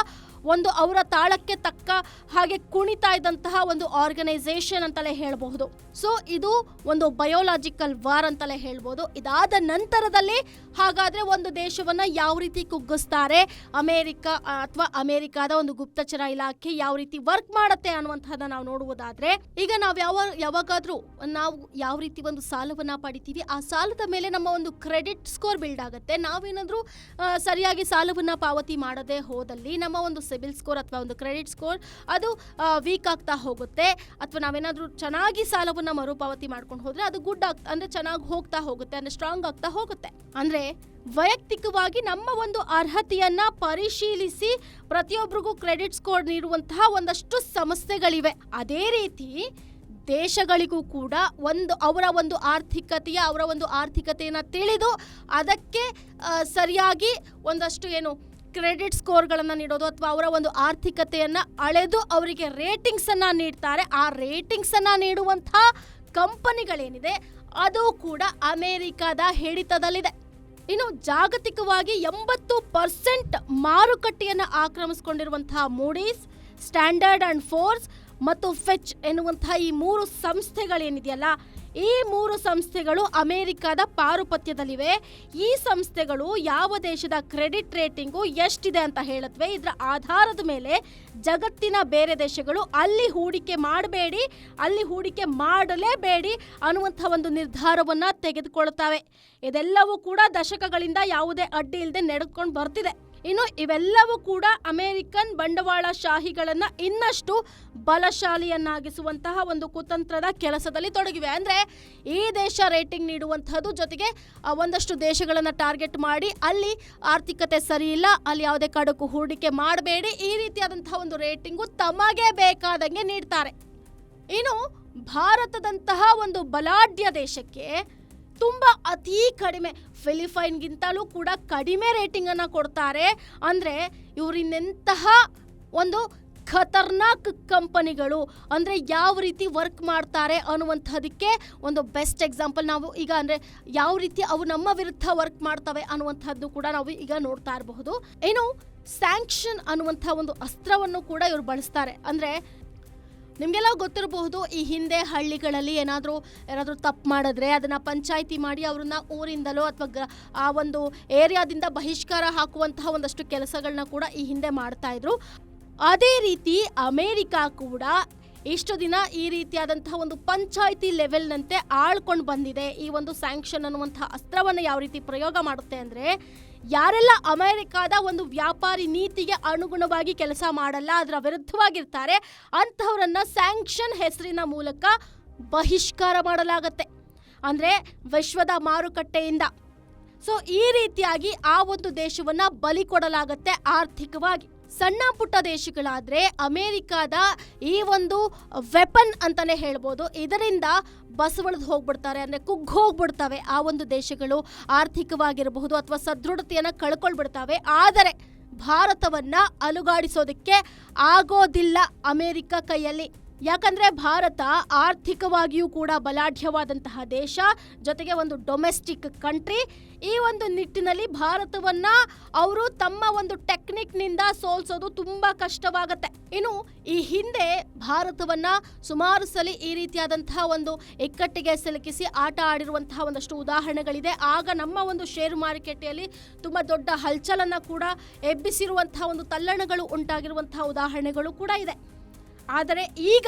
ಒಂದು ಅವರ ತಾಳಕ್ಕೆ ತಕ್ಕ ಹಾಗೆ ಕುಣಿತಾ ಇದ್ದಂತಹ ಒಂದು ಆರ್ಗನೈಸೇಷನ್ ಅಂತಲೇ ಹೇಳ್ಬಹುದು. ಸೊ ಇದು ಒಂದು ಬಯೋಲಾಜಿಕಲ್ ವಾರ್ ಅಂತಲೇ ಹೇಳ್ಬೋದು. ಇದಾದ ನಂತರದಲ್ಲಿ ಹಾಗಾದ್ರೆ ಒಂದು ದೇಶವನ್ನ ಯಾವ ರೀತಿ ಕುಗ್ಗಿಸ್ತಾರೆ ಅಮೇರಿಕಾ ಅಥವಾ ಅಮೇರಿಕಾದ ಒಂದು ಗುಪ್ತಚರ ಇಲಾಖೆ ಯಾವ ರೀತಿ ವರ್ಕ್ ಮಾಡುತ್ತೆ ಅನ್ನುವಂಥದ್ದನ್ನ ನಾವು ನೋಡುವುದಾದ್ರೆ, ಈಗ ನಾವು ಯಾವಾಗಾದ್ರೂ ನಾವು ಯಾವ ರೀತಿ ಒಂದು ಸಾಲವನ್ನ ಪಡಿತೀವಿ, ಆ ಸಾಲದ ಮೇಲೆ ನಮ್ಮ ಒಂದು ಕ್ರೆಡಿಟ್ ಸ್ಕೋರ್ ಬಿಲ್ಡ್ ಆಗುತ್ತೆ. ನಾವೇನಾದ್ರೂ ಸರಿಯಾಗಿ ಸಾಲವನ್ನ ಪಾವತಿ ಮಾಡದೆ ಹೋದಲ್ಲಿ ನಮ್ಮ ಒಂದು ಸಿಬಿಲ್ ಸ್ಕೋರ್ ಅಥವಾ ಒಂದು ಕ್ರೆಡಿಟ್ ಸ್ಕೋರ್ ಅದು ವೀಕ್ ಆಗ್ತಾ ಹೋಗುತ್ತೆ. ಅಥವಾ ನಾವೇನಾದ್ರೂ ಚೆನ್ನಾಗಿ ಸಾಲವನ್ನ ಮರುಪಾವತಿ ಮಾಡ್ಕೊಂಡು ಹೋದ್ರೆ ಅದು ಗುಡ್ ಅಂದ್ರೆ ಚೆನ್ನಾಗಿ ಹೋಗ್ತಾ ಹೋಗುತ್ತೆ, ಅಂದ್ರೆ ಸ್ಟ್ರಾಂಗ್ ಆಗ್ತಾ ಹೋಗುತ್ತೆ. ಅಂದ್ರೆ ವೈಯಕ್ತಿಕವಾಗಿ ನಮ್ಮ ಒಂದು ಅರ್ಹತೆಯನ್ನ ಪರಿಶೀಲಿಸಿ ಪ್ರತಿಯೊಬ್ಬರಿಗೂ ಕ್ರೆಡಿಟ್ ಸ್ಕೋರ್ ನೀಡುವಂತಹ ಒಂದಷ್ಟು ಸಂಸ್ಥೆಗಳಿವೆ. ಅದೇ ರೀತಿ ದೇಶಗಳಿಗೂ ಕೂಡ ಅವರ ಒಂದು ಆರ್ಥಿಕತೆಯನ್ನು ತಿಳಿದು ಅದಕ್ಕೆ ಸರಿಯಾಗಿ ಒಂದಷ್ಟು ಕ್ರೆಡಿಟ್ ಸ್ಕೋರ್ಗಳನ್ನು ನೀಡೋದು ಅಥವಾ ಅವರ ಒಂದು ಆರ್ಥಿಕತೆಯನ್ನು ಅಳೆದು ಅವರಿಗೆ ರೇಟಿಂಗ್ಸನ್ನು ನೀಡ್ತಾರೆ. ಆ ರೇಟಿಂಗ್ಸನ್ನು ನೀಡುವಂತಹ ಕಂಪನಿಗಳೇನಿದೆ ಅದು ಕೂಡ ಅಮೇರಿಕಾದ ಹಿಡಿತದಲ್ಲಿದೆ. ಇನ್ನು ಜಾಗತಿಕವಾಗಿ 80% ಮಾರುಕಟ್ಟೆಯನ್ನು ಆಕ್ರಮಿಸಿಕೊಂಡಿರುವಂತಹ ಮೂಡೀಸ್, ಸ್ಟ್ಯಾಂಡರ್ಡ್ ಅಂಡ್ ಪೂರ್ಸ್ ಮತ್ತು ಫೆಚ್ ಎನ್ನುವಂತಹ ಈ 3 ಸಂಸ್ಥೆಗಳೇನಿದೆಯಲ್ಲ, ಈ 3 ಸಂಸ್ಥೆಗಳು ಅಮೆರಿಕದ ಪಾರುಪತ್ಯದಲ್ಲಿವೆ. ಈ ಸಂಸ್ಥೆಗಳು ಯಾವ ದೇಶದ ಕ್ರೆಡಿಟ್ ರೇಟಿಂಗು ಎಷ್ಟಿದೆ ಅಂತ ಹೇಳುತ್ತವೆ. ಇದರ ಆಧಾರದ ಮೇಲೆ ಜಗತ್ತಿನ ಬೇರೆ ದೇಶಗಳು ಅಲ್ಲಿ ಹೂಡಿಕೆ ಮಾಡಬೇಡಿ, ಅಲ್ಲಿ ಹೂಡಿಕೆ ಮಾಡಲೇಬೇಡಿ ಅನ್ನುವಂಥ ಒಂದು ನಿರ್ಧಾರವನ್ನು ತೆಗೆದುಕೊಳ್ತವೆ. ಇದೆಲ್ಲವೂ ಕೂಡ ದಶಕಗಳಿಂದ ಯಾವುದೇ ಅಡ್ಡಿ ಇಲ್ಲದೆ ನಡೆದುಕೊಂಡು ಬರ್ತಿದೆ. ಇನ್ನು ಇವೆಲ್ಲವೂ ಕೂಡ ಅಮೆರಿಕನ್ ಬಂಡವಾಳಶಾಹಿಗಳನ್ನ ಇನ್ನಷ್ಟು ಬಲಶಾಲಿಯನ್ನಾಗಿಸುವಂತಹ ಒಂದು ಕುತಂತ್ರದ ಕೆಲಸದಲ್ಲಿ ತೊಡಗಿವೆ. ಅಂದರೆ ಈ ದೇಶ ರೇಟಿಂಗ್ ನೀಡುವಂಥದ್ದು, ಜೊತೆಗೆ ಒಂದಷ್ಟು ದೇಶಗಳನ್ನು ಟಾರ್ಗೆಟ್ ಮಾಡಿ ಅಲ್ಲಿ ಆರ್ಥಿಕತೆ ಸರಿ ಇಲ್ಲ, ಅಲ್ಲಿ ಯಾವುದೇ ಕಾರಣಕ್ಕೂ ಹೂಡಿಕೆ ಮಾಡಬೇಡಿ, ಈ ರೀತಿಯಾದಂತಹ ಒಂದು ರೇಟಿಂಗು ತಮಗೆ ಬೇಕಾದಂಗೆ ನೀಡ್ತಾರೆ. ಇನ್ನು ಭಾರತದಂತಹ ಒಂದು ಬಲಾಢ್ಯ ದೇಶಕ್ಕೆ ತುಂಬ ಅತಿ ಕಡಿಮೆ, ಫಿಲಿಪೈನ್ಗಿಂತಲೂ ಕೂಡ ಕಡಿಮೆ ರೇಟಿಂಗನ್ನು ಕೊಡ್ತಾರೆ. ಅಂದರೆ ಇವರಿನೆಂತಹ ಒಂದು ಖತರ್ನಾಕ್ ಕಂಪನಿಗಳು ಅಂದರೆ ಯಾವ ರೀತಿ ವರ್ಕ್ ಮಾಡ್ತಾರೆ ಅನ್ನುವಂಥದ್ದಕ್ಕೆ ಒಂದು ಬೆಸ್ಟ್ ಎಕ್ಸಾಂಪಲ್ ನಾವು ಈಗ, ಅಂದರೆ ಯಾವ ರೀತಿ ಅವು ನಮ್ಮ ವಿರುದ್ಧ ವರ್ಕ್ ಮಾಡ್ತವೆ ಅನ್ನುವಂಥದ್ದು ಕೂಡ ನಾವು ಈಗ ನೋಡ್ತಾ ಇರಬಹುದು. ಇನ್ನು ಸ್ಯಾಂಕ್ಷನ್ ಅನ್ನುವಂಥ ಒಂದು ಅಸ್ತ್ರವನ್ನು ಕೂಡ ಇವರು ಬಳಸ್ತಾರೆ. ಅಂದರೆ ನಿಮಗೆಲ್ಲ ಗೊತ್ತಿರಬಹುದು, ಈ ಹಿಂದೆ ಹಳ್ಳಿಗಳಲ್ಲಿ ಏನಾದರೂ ತಪ್ಪು ಮಾಡಿದ್ರೆ ಅದನ್ನು ಪಂಚಾಯಿತಿ ಮಾಡಿ ಅವ್ರನ್ನ ಊರಿಂದಲೋ ಅಥವಾ ಆ ಒಂದು ಏರಿಯಾದಿಂದ ಬಹಿಷ್ಕಾರ ಹಾಕುವಂತಹ ಒಂದಷ್ಟು ಕೆಲಸಗಳನ್ನ ಕೂಡ ಈ ಹಿಂದೆ ಮಾಡ್ತಾ ಇದ್ರು. ಅದೇ ರೀತಿ ಅಮೇರಿಕಾ ಕೂಡ ಇಷ್ಟು ದಿನ ಈ ರೀತಿಯಾದಂತಹ ಒಂದು ಪಂಚಾಯಿತಿ ಲೆವೆಲ್ನಂತೆ ಆಳ್ಕೊಂಡು ಬಂದಿದೆ. ಈ ಒಂದು ಸ್ಯಾಂಕ್ಷನ್ ಅನ್ನುವಂಥ ಅಸ್ತ್ರವನ್ನು ಯಾವ ರೀತಿ ಪ್ರಯೋಗ ಮಾಡುತ್ತೆ ಅಂದರೆ, ಯಾರೆಲ್ಲ ಅಮೆರಿಕಾದ ಒಂದು ವ್ಯಾಪಾರಿ ನೀತಿಗೆ ಅನುಗುಣವಾಗಿ ಕೆಲಸ ಮಾಡಲ್ಲ, ಅದರ ವಿರುದ್ಧವಾಗಿರ್ತಾರೆ, ಅಂತಹವರನ್ನ ಸ್ಯಾಂಕ್ಷನ್ ಹೆಸರಿನ ಮೂಲಕ ಬಹಿಷ್ಕಾರ ಮಾಡಲಾಗತ್ತೆ. ಅಂದರೆ ವಿಶ್ವದ ಮಾರುಕಟ್ಟೆಯಿಂದ. ಸೊ ಈ ರೀತಿಯಾಗಿ ಆ ಒಂದು ದೇಶವನ್ನ ಬಲಿ ಕೊಡಲಾಗತ್ತೆ ಆರ್ಥಿಕವಾಗಿ. ಸಣ್ಣ ಪುಟ್ಟ ದೇಶಗಳಾದರೆ ಅಮೇರಿಕಾದ ಈ ಒಂದು ವೆಪನ್ ಅಂತಾನೆ ಹೇಳ್ಬೋದು, ಇದರಿಂದ ಬಸವಳಿದು ಹೋಗ್ಬಿಡ್ತಾರೆ, ಅಂದರೆ ಕುಗ್ಗಿ ಹೋಗ್ಬಿಡ್ತವೆ ಆ ಒಂದು ದೇಶಗಳು. ಆರ್ಥಿಕವಾಗಿರಬಹುದು ಅಥವಾ ಸದೃಢತೆಯನ್ನು ಕಳ್ಕೊಳ್ಬಿಡ್ತವೆ. ಆದರೆ ಭಾರತವನ್ನು ಅಲುಗಾಡಿಸೋದಕ್ಕೆ ಆಗೋದಿಲ್ಲ ಅಮೇರಿಕ ಕೈಯಲ್ಲಿ. ಯಾಕಂದರೆ ಭಾರತ ಆರ್ಥಿಕವಾಗಿಯೂ ಕೂಡ ಬಲಾಢ್ಯವಾದಂತಹ ದೇಶ, ಜೊತೆಗೆ ಒಂದು ಡೊಮೆಸ್ಟಿಕ್ ಕಂಟ್ರಿ. ಈ ಒಂದು ನಿಟ್ಟಿನಲ್ಲಿ ಭಾರತವನ್ನು ಅವರು ತಮ್ಮ ಒಂದು ಟೆಕ್ನಿಕ್ನಿಂದ ಸೋಲ್ಸೋದು ತುಂಬ ಕಷ್ಟವಾಗುತ್ತೆ. ಇನ್ನು ಈ ಹಿಂದೆ ಭಾರತವನ್ನು ಸುಮಾರು ಸಲ ಈ ರೀತಿಯಾದಂತಹ ಒಂದು ಇಕ್ಕಟ್ಟಿಗೆ ಸಿಲುಕಿಸಿ ಆಟ ಆಡಿರುವಂತಹ ಒಂದಷ್ಟು ಉದಾಹರಣೆಗಳಿದೆ. ಆಗ ನಮ್ಮ ಒಂದು ಷೇರು ಮಾರುಕಟ್ಟೆಯಲ್ಲಿ ತುಂಬ ದೊಡ್ಡ ಹಲ್ಚಲನ್ನು ಕೂಡ ಎಬ್ಬಿಸಿರುವಂತಹ ಒಂದು ತಲ್ಲಣಗಳು ಉಂಟಾಗಿರುವಂತಹ ಉದಾಹರಣೆಗಳು ಕೂಡ ಇದೆ. ಆದರೆ ಈಗ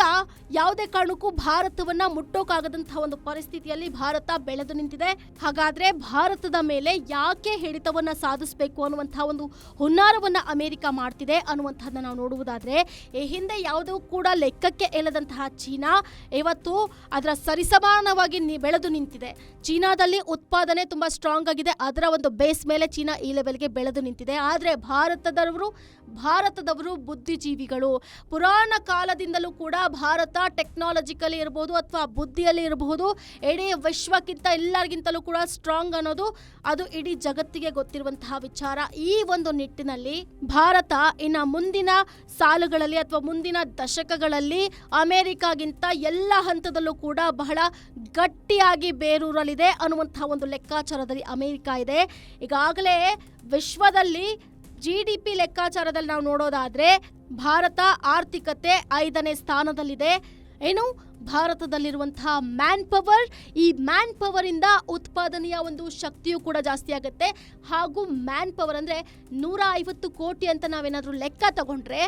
ಯಾವುದೇ ಕಾರಣಕ್ಕೂ ಭಾರತವನ್ನ ಮುಟ್ಟೋಕಾಗದಂತಹ ಒಂದು ಪರಿಸ್ಥಿತಿಯಲ್ಲಿ ಭಾರತ ಬೆಳೆದು ನಿಂತಿದೆ. ಹಾಗಾದ್ರೆ ಭಾರತದ ಮೇಲೆ ಯಾಕೆ ಹಿಡಿತವನ್ನ ಸಾಧಿಸಬೇಕು ಅನ್ನುವಂತಹ ಒಂದು ಹುನ್ನಾರವನ್ನ ಅಮೆರಿಕ ಮಾಡ್ತಿದೆ ಅನ್ನುವಂಥದ್ದನ್ನ ನಾವು ನೋಡುವುದಾದ್ರೆ, ಈ ಹಿಂದೆ ಯಾವುದೂ ಕೂಡ ಲೆಕ್ಕಕ್ಕೆ ಇಲ್ಲದಂತಹ ಚೀನಾ ಇವತ್ತು ಅದರ ಸರಿಸಮಾನವಾಗಿ ಬೆಳೆದು ನಿಂತಿದೆ. ಚೀನಾದಲ್ಲಿ ಉತ್ಪಾದನೆ ತುಂಬಾ ಸ್ಟ್ರಾಂಗ್ ಆಗಿದೆ, ಅದರ ಒಂದು ಬೇಸ್ ಮೇಲೆ ಚೀನಾ ಈ ಲೆವೆಲ್ಗೆ ಬೆಳೆದು ನಿಂತಿದೆ. ಆದರೆ ಭಾರತದವರು ಬುದ್ಧಿಜೀವಿಗಳು. ಪುರಾಣ ಕಾಲದಿಂದಲೂ ಕೂಡ ಭಾರತ ಟೆಕ್ನಾಲಜಿಕಲಿ ಇರಬಹುದು ಅಥವಾ ಬುದ್ಧಿಯಲ್ಲಿ ಇರಬಹುದು ಇಡೀ ವಿಶ್ವಕ್ಕಿಂತ ಎಲ್ಲರಿಗಿಂತಲೂ ಕೂಡ ಸ್ಟ್ರಾಂಗ್ ಅನ್ನೋದು ಅದು ಇಡೀ ಜಗತ್ತಿಗೆ ಗೊತ್ತಿರುವಂತಹ ವಿಚಾರ. ಈ ಒಂದು ನಿಟ್ಟಿನಲ್ಲಿ ಭಾರತ ಇನ್ನು ಮುಂದಿನ ಸಾಲುಗಳಲ್ಲಿ ಅಥವಾ ಮುಂದಿನ ದಶಕಗಳಲ್ಲಿ ಅಮೆರಿಕಾಗಿಂತ ಎಲ್ಲ ಹಂತದಲ್ಲೂ ಕೂಡ ಬಹಳ ಗಟ್ಟಿಯಾಗಿ ಬೇರೂರಲಿದೆ ಅನ್ನುವಂತಹ ಒಂದು ಲೆಕ್ಕಾಚಾರದಲ್ಲಿ ಅಮೆರಿಕ ಇದೆ. ಈಗಾಗಲೇ ವಿಶ್ವದಲ್ಲಿ GDP ಲೆಕ್ಕಾಚಾರದಲ್ಲಿ ನಾವು ನೋಡೋದಾದ್ರೆ ಭಾರತ ಆರ್ಥಿಕತೆ 5ನೇ ಸ್ಥಾನದಲ್ಲಿದೆ. ಏನು ಭಾರತದಲ್ಲಿರುವಂತಹ ಮ್ಯಾನ್ ಪವರ್, ಈ ಮ್ಯಾನ್ ಪವರ್ ಇಂದ ಉತ್ಪಾದನೆಯ ಒಂದು ಶಕ್ತಿಯು ಕೂಡ ಜಾಸ್ತಿ ಆಗುತ್ತೆ. ಹಾಗೂ ಮ್ಯಾನ್ ಪವರ್ ಅಂದರೆ 150 ಕೋಟಿ ಅಂತ ನಾವೇನಾದರೂ ಲೆಕ್ಕ ತಗೊಂಡ್ರೆ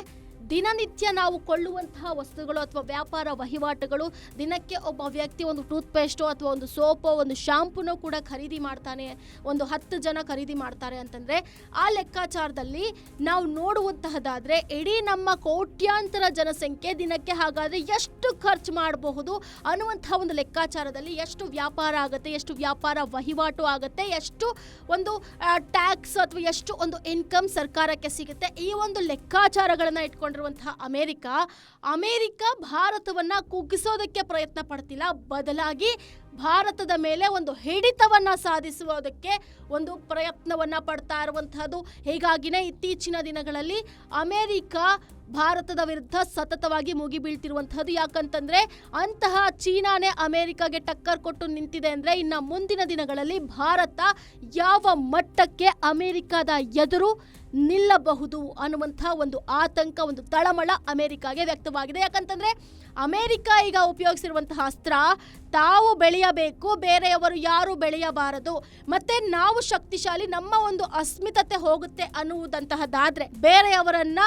ದಿನನಿತ್ಯ ನಾವು ಕೊಳ್ಳುವಂತಹ ವಸ್ತುಗಳು ಅಥವಾ ವ್ಯಾಪಾರ ವಹಿವಾಟುಗಳು, ದಿನಕ್ಕೆ ಒಬ್ಬ ವ್ಯಕ್ತಿ ಒಂದು ಟೂತ್ ಪೇಸ್ಟೋ ಅಥವಾ ಒಂದು ಸೋಪೋ ಒಂದು ಶಾಂಪೂನೋ ಕೂಡ ಖರೀದಿ ಮಾಡ್ತಾನೆ, ಒಂದು 10 ಜನ ಖರೀದಿ ಮಾಡ್ತಾರೆ ಅಂತಂದರೆ ಆ ಲೆಕ್ಕಾಚಾರದಲ್ಲಿ ನಾವು ನೋಡುವಂತಹದ್ದಾದರೆ ಇಡೀ ನಮ್ಮ ಕೋಟ್ಯಾಂತರ ಜನಸಂಖ್ಯೆ ದಿನಕ್ಕೆ ಹಾಗಾದರೆ ಎಷ್ಟು ಖರ್ಚು ಮಾಡಬಹುದು ಅನ್ನುವಂಥ ಒಂದು ಲೆಕ್ಕಾಚಾರದಲ್ಲಿ ಎಷ್ಟು ವ್ಯಾಪಾರ ಆಗುತ್ತೆ, ಎಷ್ಟು ವ್ಯಾಪಾರ ವಹಿವಾಟು ಆಗುತ್ತೆ, ಎಷ್ಟು ಒಂದು ಟ್ಯಾಕ್ಸ್ ಅಥವಾ ಎಷ್ಟು ಒಂದು ಇನ್ಕಮ್ ಸರ್ಕಾರಕ್ಕೆ ಸಿಗುತ್ತೆ, ಈ ಒಂದು ಲೆಕ್ಕಾಚಾರಗಳನ್ನು ಇಟ್ಕೊಂಡು ಅಮೆರಿಕ ಭಾರತವನ್ನ ಕುಗ್ಗಿಸೋದಕ್ಕೆ ಪ್ರಯತ್ನ ಪಡ್ತಿಲ್ಲ, ಬದಲಾಗಿ ಭಾರತದ ಮೇಲೆ ಒಂದು ಹಿಡಿತವನ್ನ ಸಾಧಿಸುವುದಕ್ಕೆ ಒಂದು ಪ್ರಯತ್ನವನ್ನ ಪಡ್ತಾ ಇರುವಂತಹದ್ದು. ಹೀಗಾಗಿನೇ ಇತ್ತೀಚಿನ ದಿನಗಳಲ್ಲಿ ಅಮೆರಿಕ ಭಾರತದ ವಿರುದ್ಧ ಸತತವಾಗಿ ಮುಗಿಬೀಳ್ತಿರುವಂತಹದ್ದು. ಯಾಕಂತಂದ್ರೆ ಅಂತಹ ಚೀನಾನೇ ಅಮೆರಿಕಾಗೆ ಟಕ್ಕರ್ ಕೊಟ್ಟು ನಿಂತಿದೆ ಅಂದ್ರೆ ಇನ್ನು ಮುಂದಿನ ದಿನಗಳಲ್ಲಿ ಭಾರತ ಯಾವ ಮಟ್ಟಕ್ಕೆ ಅಮೆರಿಕದ ಎದುರು ನಿಲ್ಲಬಹುದು ಅನ್ನುವಂಥ ಒಂದು ಆತಂಕ, ಒಂದು ತಳಮಳ ಅಮೆರಿಕಾಗೆ ವ್ಯಕ್ತವಾಗಿದೆ. ಯಾಕಂತಂದ್ರೆ ಅಮೆರಿಕ ಈಗ ಉಪಯೋಗಿಸಿರುವಂತಹ ಅಸ್ತ್ರ ತಾವು ಬೆಳೆಯಬೇಕು, ಬೇರೆಯವರು ಯಾರು ಬೆಳೆಯಬಾರದು, ಮತ್ತೆ ನಾವು ಶಕ್ತಿಶಾಲಿ, ನಮ್ಮ ಒಂದು ಅಸ್ಮಿತತೆ ಹೋಗುತ್ತೆ ಅನ್ನುವುದಂತಹದ್ದಾದ್ರೆ ಬೇರೆಯವರನ್ನ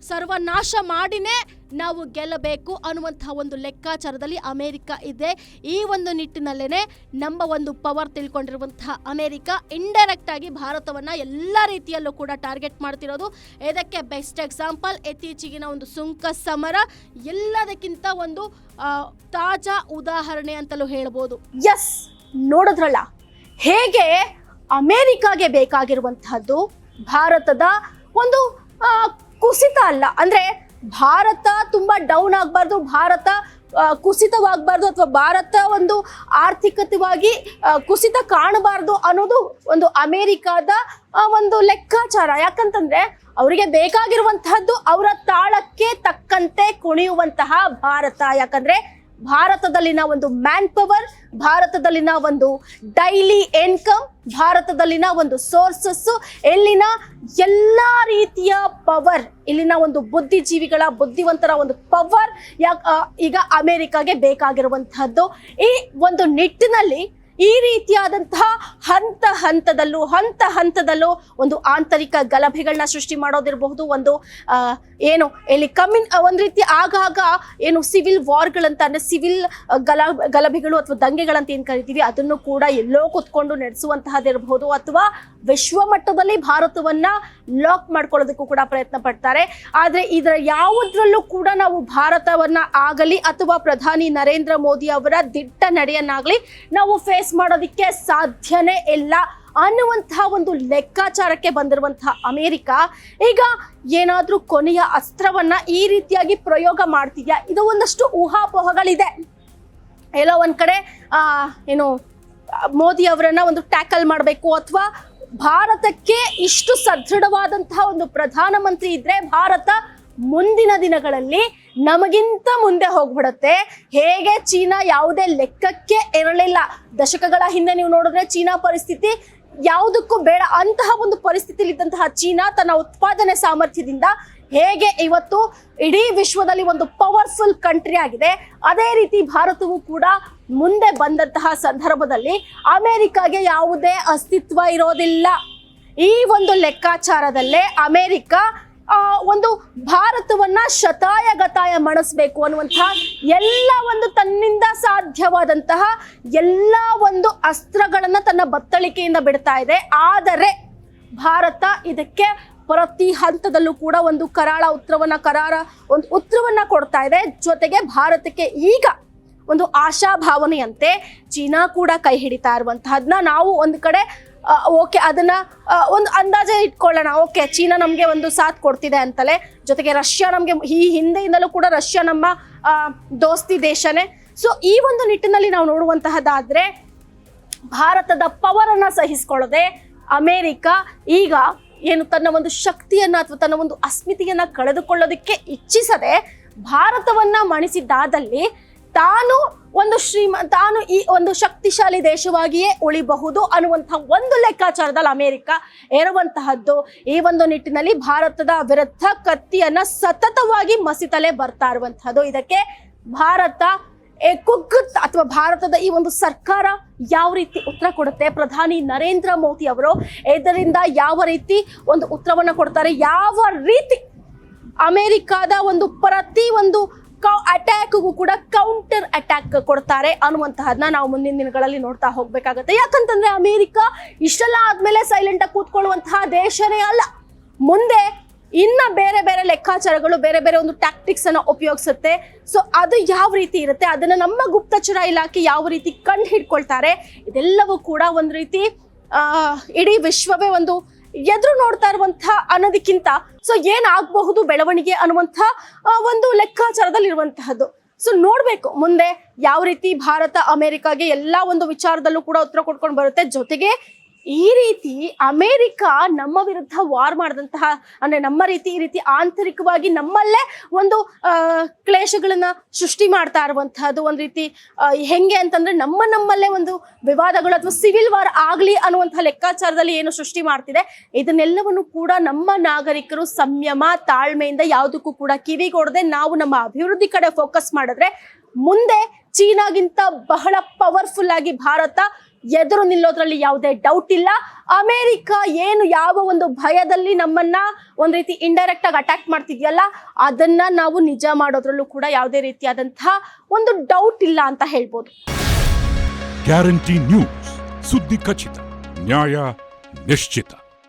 ಸರ್ವನಾಶ ಮಾಡಿನೇ ನಾವು ಗೆಲ್ಲಬೇಕು ಅನ್ನುವಂತಹ ಒಂದು ಲೆಕ್ಕಾಚಾರದಲ್ಲಿ ಅಮೆರಿಕ ಇದೆ. ಈ ಒಂದು ನಿಟ್ಟಿನಲ್ಲೇನೆ ನಮ್ಮ ಒಂದು ಪವರ್ ತಿಳ್ಕೊಂಡಿರುವಂತಹ ಅಮೆರಿಕ ಇಂಡೈರೆಕ್ಟ್ ಆಗಿ ಭಾರತವನ್ನ ಎಲ್ಲ ರೀತಿಯಲ್ಲೂ ಕೂಡ ಟಾರ್ಗೆಟ್ ಮಾಡ್ತಿರೋದು. ಇದಕ್ಕೆ ಬೆಸ್ಟ್ ಎಕ್ಸಾಂಪಲ್ ಇತ್ತೀಚೆಗಿನ ಒಂದು ಸುಂಕ ಸಮರ ಎಲ್ಲದಕ್ಕಿಂತ ಒಂದು ತಾಜಾ ಉದಾಹರಣೆ ಅಂತಲೂ ಹೇಳ್ಬೋದು. ಎಸ್, ನೋಡಿದ್ರಲ್ಲ ಹೇಗೆ ಅಮೆರಿಕಾಗೆ ಬೇಕಾಗಿರುವಂತಹದ್ದು ಭಾರತದ ಒಂದು ಕುಸಿತ ಅಲ್ಲ, ಅಂದ್ರೆ ಭಾರತ ತುಂಬಾ ಡೌನ್ ಆಗಬಾರ್ದು, ಭಾರತ ಕುಸಿತವಾಗಬಾರ್ದು, ಅಥವಾ ಭಾರತ ಒಂದು ಆರ್ಥಿಕತೆಯಾಗಿ ಕುಸಿತ ಕಾಣಬಾರ್ದು ಅನ್ನೋದು ಒಂದು ಅಮೆರಿಕಾದ ಒಂದು ಲೆಕ್ಕಾಚಾರ. ಯಾಕಂತಂದ್ರೆ ಅವರಿಗೆ ಬೇಕಾಗಿರುವಂತಹದ್ದು ಅವರ ತಾಳಕ್ಕೆ ತಕ್ಕಂತೆ ಕುಣಿಯುವಂತಹ ಭಾರತ. ಯಾಕಂದ್ರೆ ಭಾರತದಲ್ಲಿನ ಒಂದು ಮ್ಯಾನ್ ಪವರ್, ಭಾರತದಲ್ಲಿನ ಒಂದು ಡೈಲಿ ಇನ್ಕಮ್, ಭಾರತದಲ್ಲಿನ ಒಂದು ಸೋರ್ಸಸ್, ಇಲ್ಲಿನ ಎಲ್ಲ ರೀತಿಯ ಪವರ್, ಇಲ್ಲಿನ ಒಂದು ಬುದ್ಧಿಜೀವಿಗಳ ಬುದ್ಧಿವಂತರ ಒಂದು ಪವರ್ ಈಗ ಅಮೆರಿಕಾಗೆ ಬೇಕಾಗಿರುವಂತಹದ್ದು. ಈ ಒಂದು ನಿಟ್ಟಿನಲ್ಲಿ ಈ ರೀತಿಯಾದಂತಹ ಹಂತ ಹಂತದಲ್ಲೂ ಒಂದು ಆಂತರಿಕ ಗಲಭೆಗಳನ್ನ ಸೃಷ್ಟಿ ಮಾಡೋದಿರಬಹುದು, ಒಂದು ಏನು ಇಲ್ಲಿ ಒಂದು ರೀತಿ ಆಗಾಗ ಏನು ಸಿವಿಲ್ ವಾರ್ಗಳಂತ, ಅಂದ್ರೆ ಸಿವಿಲ್ ಗಲಭೆಗಳು ಅಥವಾ ದಂಗೆಗಳಂತ ಏನ್ ಕರಿತೀವಿ ಅದನ್ನು ಕೂಡ ಎಲ್ಲೋ ಕುತ್ಕೊಂಡು ನಡೆಸುವಂತಹದಿರಬಹುದು, ಅಥವಾ ವಿಶ್ವ ಮಟ್ಟದಲ್ಲಿ ಭಾರತವನ್ನ ಲಾಕ್ ಮಾಡ್ಕೊಳ್ಳೋದಕ್ಕೂ ಕೂಡ ಪ್ರಯತ್ನ ಪಡ್ತಾರೆ. ಆದ್ರೆ ಇದರ ಯಾವುದ್ರಲ್ಲೂ ಕೂಡ ನಾವು ಭಾರತವನ್ನ ಆಗಲಿ ಅಥವಾ ಪ್ರಧಾನಿ ನರೇಂದ್ರ ಮೋದಿ ಅವರ ದಿಟ್ಟ ನಡೆಯನ್ನಾಗ್ಲಿ ನಾವು ಫೇಸ್ ಮಾಡೋದಿಕ್ಕೆ ಸಾಧ್ಯನೇ ಇಲ್ಲ ಅನ್ನುವಂತಹ ಒಂದು ಲೆಕ್ಕಾಚಾರಕ್ಕೆ ಬಂದಿರುವಂತಹ ಅಮೆರಿಕ ಈಗ ಏನಾದ್ರೂ ಕೊನೆಯ ಅಸ್ತ್ರವನ್ನ ಈ ರೀತಿಯಾಗಿ ಪ್ರಯೋಗ ಮಾಡ್ತಿದ್ಯಾ, ಇದು ಒಂದಷ್ಟು ಊಹಾಪೋಹಗಳಿದೆ. ಎಲ್ಲೋ ಒಂದ್ ಕಡೆ ಏನು ಮೋದಿ ಅವರನ್ನ ಒಂದು ಟ್ಯಾಕಲ್ ಮಾಡಬೇಕು, ಅಥವಾ ಭಾರತಕ್ಕೆ ಇಷ್ಟು ಸದೃಢವಾದಂತಹ ಒಂದು ಪ್ರಧಾನಮಂತ್ರಿ ಇದ್ರೆ ಭಾರತ ಮುಂದಿನ ದಿನಗಳಲ್ಲಿ ನಮಗಿಂತ ಮುಂದೆ ಹೋಗ್ಬಿಡುತ್ತೆ. ಹೇಗೆ ಚೀನಾ ಯಾವುದೇ ಲೆಕ್ಕಕ್ಕೆ ಇರಲಿಲ್ಲ, ದಶಕಗಳ ಹಿಂದೆ ನೀವು ನೋಡಿದ್ರೆ ಚೀನಾ ಪರಿಸ್ಥಿತಿ ಯಾವುದಕ್ಕೂ ಬೇಡ ಅಂತಹ ಒಂದು ಪರಿಸ್ಥಿತಿಯಲ್ಲಿ ಇದ್ದಂತಹ ಚೀನಾ ತನ್ನ ಉತ್ಪಾದನೆ ಸಾಮರ್ಥ್ಯದಿಂದ ಹೇಗೆ ಇವತ್ತು ಇಡೀ ವಿಶ್ವದಲ್ಲಿ ಒಂದು ಪವರ್ಫುಲ್ ಕಂಟ್ರಿ ಆಗಿದೆ, ಅದೇ ರೀತಿ ಭಾರತವು ಕೂಡ ಮುಂದೆ ಬಂದಂತಹ ಸಂದರ್ಭದಲ್ಲಿ ಅಮೆರಿಕಾಗೆ ಯಾವುದೇ ಅಸ್ತಿತ್ವ ಇರೋದಿಲ್ಲ. ಈ ಒಂದು ಲೆಕ್ಕಾಚಾರದಲ್ಲೇ ಅಮೆರಿಕ ಒಂದು ಭಾರತವನ್ನ ಶತಾಯಗತಾಯ ಮಣಿಸ್ಬೇಕು ಅನ್ನುವಂತಹ ಎಲ್ಲ ಒಂದು ತನ್ನಿಂದ ಸಾಧ್ಯವಾದಂತಹ ಎಲ್ಲ ಒಂದು ಅಸ್ತ್ರಗಳನ್ನ ತನ್ನ ಬತ್ತಳಿಕೆಯಿಂದ ಬಿಡ್ತಾ ಇದೆ. ಆದರೆ ಭಾರತ ಇದಕ್ಕೆ ಪ್ರತಿ ಹಂತದಲ್ಲೂ ಕೂಡ ಒಂದು ಒಂದು ಉತ್ತರವನ್ನ ಕೊಡ್ತಾ ಇದೆ. ಜೊತೆಗೆ ಭಾರತಕ್ಕೆ ಈಗ ಒಂದು ಆಶಾಭಾವನೆಯಂತೆ ಚೀನಾ ಕೂಡ ಕೈ ಹಿಡಿತಾ ಇರುವಂತಹದ್ನ ನಾವು ಒಂದು ಕಡೆ ಓಕೆ ಅದನ್ನ ಒಂದು ಅಂದಾಜೆ ಇಟ್ಕೊಳ್ಳೋಣ. ಓಕೆ, ಚೀನಾ ನಮಗೆ ಒಂದು ಸಾಥ್ ಕೊಡ್ತಿದೆ ಅಂತಲೇ, ಜೊತೆಗೆ ರಷ್ಯಾ ನಮಗೆ ಈ ಹಿಂದೆಯಿಂದಲೂ ಕೂಡ ರಷ್ಯಾ ನಮ್ಮ ದೋಸ್ತಿ ದೇಶನೇ. ಸೊ ಈ ಒಂದು ನಿಟ್ಟಿನಲ್ಲಿ ನಾವು ನೋಡುವಂತಹದ್ದಾದ್ರೆ ಭಾರತದ ಪವರ್ ಅನ್ನ ಸಹಿಸಿಕೊಳ್ಳದೆ ಅಮೆರಿಕ ಈಗ ಏನು ತನ್ನ ಒಂದು ಶಕ್ತಿಯನ್ನ ಅಥವಾ ತನ್ನ ಒಂದು ಅಸ್ಮಿತೆಯನ್ನ ಕಳೆದುಕೊಳ್ಳೋದಕ್ಕೆ ಇಚ್ಛಿಸದೆ ಭಾರತವನ್ನ ಮಣಿಸಿದ್ದಾದಲ್ಲಿ ತಾನು ಈ ಒಂದು ಶಕ್ತಿಶಾಲಿ ದೇಶವಾಗಿಯೇ ಉಳಿಬಹುದು ಅನ್ನುವಂತಹ ಒಂದು ಲೆಕ್ಕಾಚಾರದಲ್ಲಿ ಅಮೆರಿಕ ಇರುವಂತಹದ್ದು. ಈ ಒಂದು ನಿಟ್ಟಿನಲ್ಲಿ ಭಾರತದ ವಿರುದ್ಧ ಕತ್ತಿಯನ್ನ ಸತತವಾಗಿ ಮಸಿತಲೇ ಬರ್ತಾ ಇರುವಂತಹದ್ದು. ಇದಕ್ಕೆ ಭಾರತ ಕುಗ್ಗುತ್ತ ಅಥವಾ ಭಾರತದ ಈ ಒಂದು ಸರ್ಕಾರ ಯಾವ ರೀತಿ ಉತ್ತರ ಕೊಡುತ್ತೆ, ಪ್ರಧಾನಿ ನರೇಂದ್ರ ಮೋದಿ ಅವರು ಇದರಿಂದ ಯಾವ ರೀತಿ ಒಂದು ಉತ್ತರವನ್ನ ಕೊಡ್ತಾರೆ, ಯಾವ ರೀತಿ ಅಮೆರಿಕಾದ ಒಂದು ಪ್ರತಿ ಒಂದು ಅಟ್ಯಾಕ್ಗೂ ಕೂಡ ಕೌಂಟರ್ ಅಟ್ಯಾಕ್ ಕೊಡ್ತಾರೆ ಅನ್ನುವಂತಹದನ್ನ ನಾವು ಮುಂದಿನ ದಿನಗಳಲ್ಲಿ ನೋಡ್ತಾ ಹೋಗ್ಬೇಕಾಗತ್ತೆ. ಯಾಕಂತಂದ್ರೆ ಅಮೆರಿಕ ಇಷ್ಟೆಲ್ಲ ಆದ್ಮೇಲೆ ಸೈಲೆಂಟ್ ಆಗಿ ಕೂತ್ಕೊಳ್ಳುವಂತಹ ದೇಶನೇ ಅಲ್ಲ. ಮುಂದೆ ಇನ್ನ ಬೇರೆ ಬೇರೆ ಲೆಕ್ಕಾಚಾರಗಳು, ಬೇರೆ ಬೇರೆ ಒಂದು ಟ್ಯಾಕ್ಟಿಕ್ಸ್ ಅನ್ನ ಉಪಯೋಗಿಸುತ್ತೆ. ಸೊ ಅದು ಯಾವ ರೀತಿ ಇರುತ್ತೆ, ಅದನ್ನ ನಮ್ಮ ಗುಪ್ತಚರ ಇಲಾಖೆ ಯಾವ ರೀತಿ ಕಂಡು ಹಿಡ್ಕೊಳ್ತಾರೆ, ಇದೆಲ್ಲವೂ ಕೂಡ ಒಂದು ರೀತಿ ಇಡೀ ವಿಶ್ವವೇ ಒಂದು ಎದುರು ನೋಡ್ತಾ ಇರುವಂತಹ ಅನ್ನೋದಕ್ಕಿಂತ ಸೊ ಏನಾಗಬಹುದು ಬೆಳವಣಿಗೆ ಅನ್ನುವಂತಹ ಒಂದು ಲೆಕ್ಕಾಚಾರದಲ್ಲಿ ಇರುವಂತಹದ್ದು. ಸೊ ನೋಡ್ಬೇಕು ಮುಂದೆ ಯಾವ ರೀತಿ ಭಾರತ ಅಮೆರಿಕಾಗೆ ಎಲ್ಲಾ ಒಂದು ವಿಚಾರದಲ್ಲೂ ಕೂಡ ಉತ್ತರ ಕೊಟ್ಕೊಂಡು ಬರುತ್ತೆ. ಜೊತೆಗೆ ಈ ರೀತಿ ಅಮೆರಿಕ ನಮ್ಮ ವಿರುದ್ಧ ವಾರ್ ಮಾಡಿದಂತಹ, ಅಂದ್ರೆ ಈ ರೀತಿ ಆಂತರಿಕವಾಗಿ ನಮ್ಮಲ್ಲೇ ಒಂದು ಕ್ಲೇಶಗಳನ್ನ ಸೃಷ್ಟಿ ಮಾಡ್ತಾ ಇರುವಂತಹದ್ದು ಒಂದು ರೀತಿ ಹೆಂಗೆ ಅಂತಂದ್ರೆ ನಮ್ಮಲ್ಲೇ ಒಂದು ವಿವಾದಗಳು ಅಥವಾ ಸಿವಿಲ್ ವಾರ್ ಆಗ್ಲಿ ಅನ್ನುವಂತಹ ಲೆಕ್ಕಾಚಾರದಲ್ಲಿ ಏನು ಸೃಷ್ಟಿ ಮಾಡ್ತಿದೆ, ಇದನ್ನೆಲ್ಲವನ್ನು ಕೂಡ ನಮ್ಮ ನಾಗರಿಕರು ಸಂಯಮ ತಾಳ್ಮೆಯಿಂದ ಯಾವುದಕ್ಕೂ ಕೂಡ ಕಿವಿಗೊಡದೆ ನಾವು ನಮ್ಮ ಅಭಿವೃದ್ಧಿ ಕಡೆ ಫೋಕಸ್ ಮಾಡಿದ್ರೆ ಮುಂದೆ ಚೀನಾಗಿಂತ ಬಹಳ ಪವರ್ಫುಲ್ ಆಗಿ ಭಾರತ ಎದುರು ನಿಲ್ಲೋದ್ರಲ್ಲಿ ಯಾವುದೇ ಡೌಟ್ ಇಲ್ಲ. ಅಮೆರಿಕ ಏನು ಯಾವ ಒಂದು ಭಯದಲ್ಲಿ ನಮ್ಮನ್ನ ಒಂದ್ ರೀತಿ ಇಂಡೈರೆಕ್ಟ್ ಆಗಿ ಅಟ್ಯಾಕ್ ಮಾಡ್ತಿದ್ಯಲ್ಲ, ಅದನ್ನ ನಾವು ನಿಜ ಮಾಡೋದ್ರಲ್ಲೂ ಕೂಡ ಯಾವುದೇ ರೀತಿಯಾದಂತಹ ಒಂದು ಡೌಟ್ ಇಲ್ಲ ಅಂತ ಹೇಳ್ಬೋದು. ಗ್ಯಾರಂಟಿ ನ್ಯೂಸ್, ಸುದ್ದಿ ಖಚಿತ, ನ್ಯಾಯ ನಿಶ್ಚಿತ.